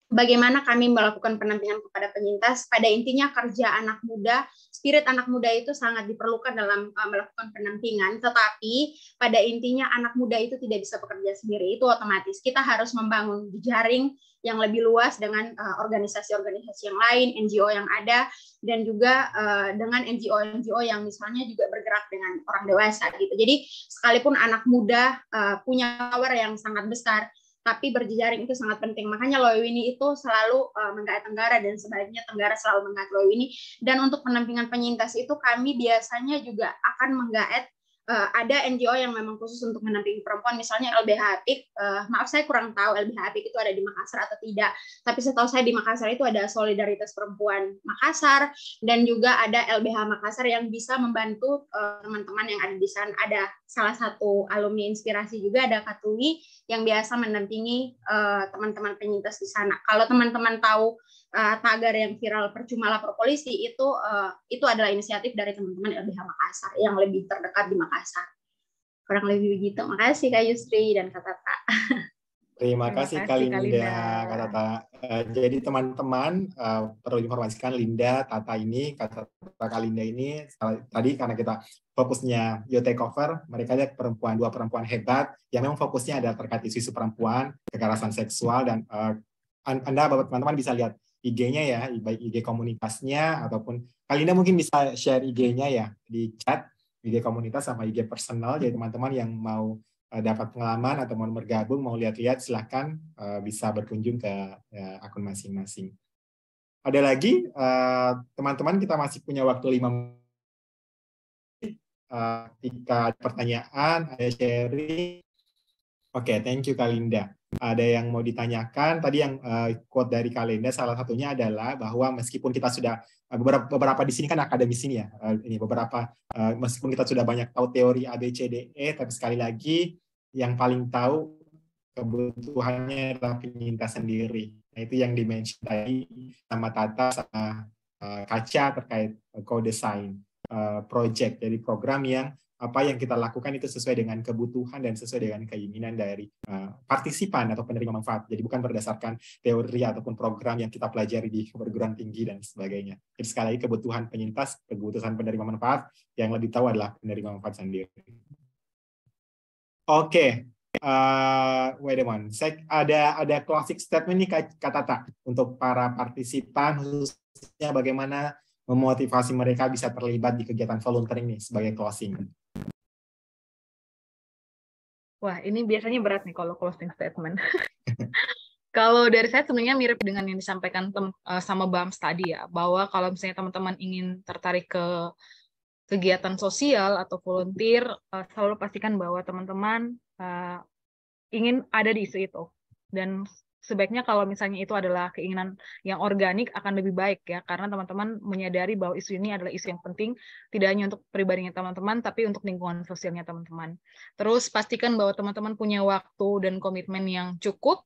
Bagaimana kami melakukan pendampingan kepada penyintas? Pada intinya kerja anak muda, spirit anak muda itu sangat diperlukan dalam melakukan pendampingan, tetapi pada intinya anak muda itu tidak bisa bekerja sendiri, itu otomatis. Kita harus membangun jaring yang lebih luas dengan organisasi-organisasi yang lain, NGO yang ada, dan juga dengan NGO yang misalnya juga bergerak dengan orang dewasa gitu. Jadi sekalipun anak muda punya power yang sangat besar, tapi berjejaring itu sangat penting. Makanya Loewini itu selalu menggait Tenggara dan sebaliknya Tenggara selalu menggait Loewini. Dan untuk pendampingan penyintas itu kami biasanya juga akan menggait ada NGO yang memang khusus untuk mendampingi perempuan, misalnya LBH Apik. Maaf saya kurang tahu LBH Apik itu ada di Makassar atau tidak, tapi setahu saya di Makassar itu ada Solidaritas Perempuan Makassar, dan juga ada LBH Makassar yang bisa membantu teman-teman yang ada di sana. Ada salah satu alumni inspirasi juga, ada Katui, yang biasa mendampingi teman-teman penyintas di sana. Kalau teman-teman tahu tagar yang viral percumalah pro polisi itu adalah inisiatif dari teman-teman LBH Makassar yang lebih terdekat di Makassar. Kurang lebih begitu. Makasih Kak Yusri dan Kak Tata. Terima kasih Kak Linda, Kak Tata. Jadi teman-teman perlu informasikan Linda, Tata ini, Kak Linda ini tadi karena kita fokusnya You Take Over, mereka ada dua perempuan hebat yang memang fokusnya ada terkait isu perempuan, kekerasan seksual, dan Anda teman-teman bisa lihat IG-nya ya, baik IG komunitasnya ataupun Kak Linda mungkin bisa share IG-nya ya di chat, IG komunitas sama IG personal. Jadi teman-teman yang mau dapat pengalaman atau mau bergabung, mau lihat-lihat, silahkan bisa berkunjung ke akun masing-masing. Ada lagi teman-teman, kita masih punya waktu 5 menit. Jika ada pertanyaan, ada sharing. Oke, thank you Kak Linda. Ada yang mau ditanyakan? Tadi yang quote dari Kak Linda salah satunya adalah bahwa meskipun kita sudah beberapa di sini kan akademisi ini ya, ini beberapa meskipun kita sudah banyak tahu teori ABCDE, tapi sekali lagi yang paling tahu kebutuhannya adalah penyintas sendiri. Nah, itu yang dimention tadi sama Tata sama Kaca terkait co-design project, jadi program yang apa yang kita lakukan itu sesuai dengan kebutuhan dan sesuai dengan keinginan dari partisipan atau penerima manfaat. Jadi bukan berdasarkan teori ataupun program yang kita pelajari di perguruan tinggi dan sebagainya. Jadi sekali lagi kebutuhan penyintas, kebutuhan penerima manfaat, yang lebih tahu adalah penerima manfaat sendiri. Oke, wait a moment. Saya ada closing statement nih Kak Tata untuk para partisipan, khususnya bagaimana memotivasi mereka bisa terlibat di kegiatan volunteering nih sebagai closing. Wah, ini biasanya berat nih kalau closing statement. Kalau dari saya sebenarnya mirip dengan yang disampaikan sama Bams tadi ya, bahwa kalau misalnya teman-teman ingin tertarik ke kegiatan sosial atau volunteer, selalu pastikan bahwa teman-teman ingin ada di isu itu. Dan sebaiknya kalau misalnya itu adalah keinginan yang organik akan lebih baik ya, karena teman-teman menyadari bahwa isu ini adalah isu yang penting, tidak hanya untuk pribadinya teman-teman, tapi untuk lingkungan sosialnya teman-teman. Terus pastikan bahwa teman-teman punya waktu dan komitmen yang cukup,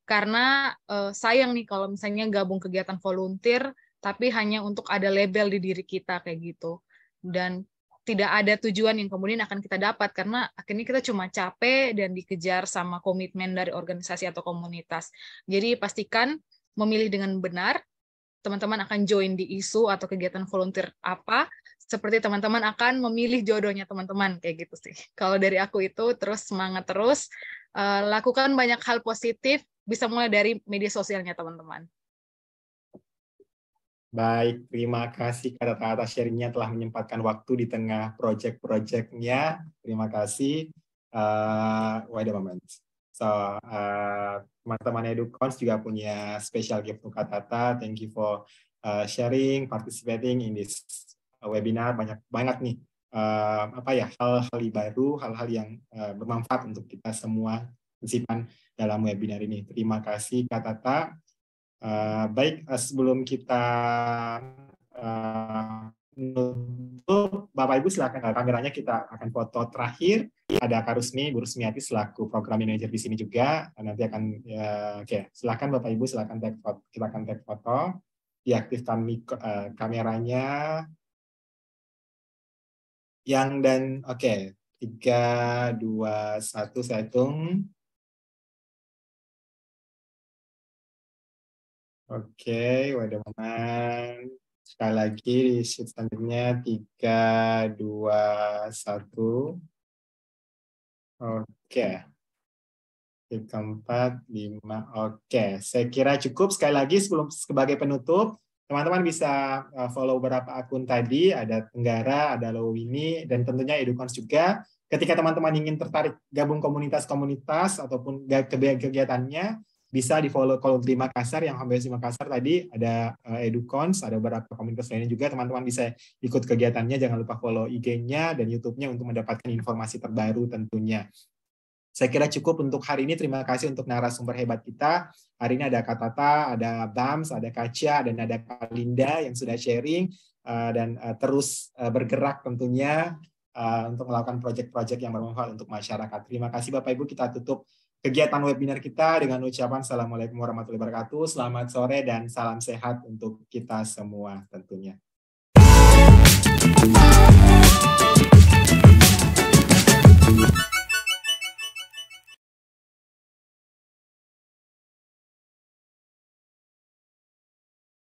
karena sayang nih kalau misalnya gabung kegiatan volunteer, tapi hanya untuk ada label di diri kita kayak gitu. Dan tidak ada tujuan yang kemudian akan kita dapat, karena akhirnya kita cuma capek dan dikejar sama komitmen dari organisasi atau komunitas. Jadi pastikan memilih dengan benar, teman-teman akan join di isu atau kegiatan volunteer apa, seperti teman-teman akan memilih jodohnya teman-teman, kayak gitu sih. Kalau dari aku itu, terus semangat terus, lakukan banyak hal positif, bisa mulai dari media sosialnya teman-teman. Baik, terima kasih Kak Tata atas sharingnya, telah menyempatkan waktu di tengah project-projectnya. Terima kasih. Wait a moment. So, teman-teman Edukons juga punya special gift untuk Kak Tata. Thank you for sharing, participating in this webinar. Banyak banget nih hal-hal baru, hal-hal yang bermanfaat untuk kita semua partisipan dalam webinar ini. Terima kasih Kak Tata. Baik, sebelum kita menutup, Bapak Ibu silakan kameranya, kita akan foto terakhir. Ada Kak Rusmi, Bu Rusmiati selaku program manager di sini juga. Nanti akan oke, silakan Bapak Ibu, silakan kita akan take foto. Diaktifkan kameranya. Oke, 3, 2, 1, saya hitung. Oke, wadah momen. Sekali lagi di sheet selanjutnya 3, 2, 1. Oke. 3, 4, 5. Oke, saya kira cukup. Sekali lagi sebelum sebagai penutup, teman-teman bisa follow beberapa akun tadi, ada Tenggara, ada Loewini, dan tentunya Edukons juga. ketika teman-teman ingin tertarik gabung komunitas-komunitas ataupun kegiatannya, bisa di follow kolom 5 Makassar, yang HMBS Makassar tadi ada Edukons, ada beberapa komunitas lainnya juga, teman-teman bisa ikut kegiatannya, jangan lupa follow IG-nya dan YouTube-nya untuk mendapatkan informasi terbaru tentunya. Saya kira cukup untuk hari ini, terima kasih untuk narasumber hebat kita. Hari ini ada Kak Tata, ada Bams, ada Kacia, dan ada Kak Linda yang sudah sharing dan terus bergerak tentunya untuk melakukan proyek-proyek yang bermanfaat untuk masyarakat. Terima kasih Bapak Ibu, kita tutup kegiatan webinar kita dengan ucapan Assalamualaikum warahmatullahi wabarakatuh, selamat sore dan salam sehat untuk kita semua tentunya.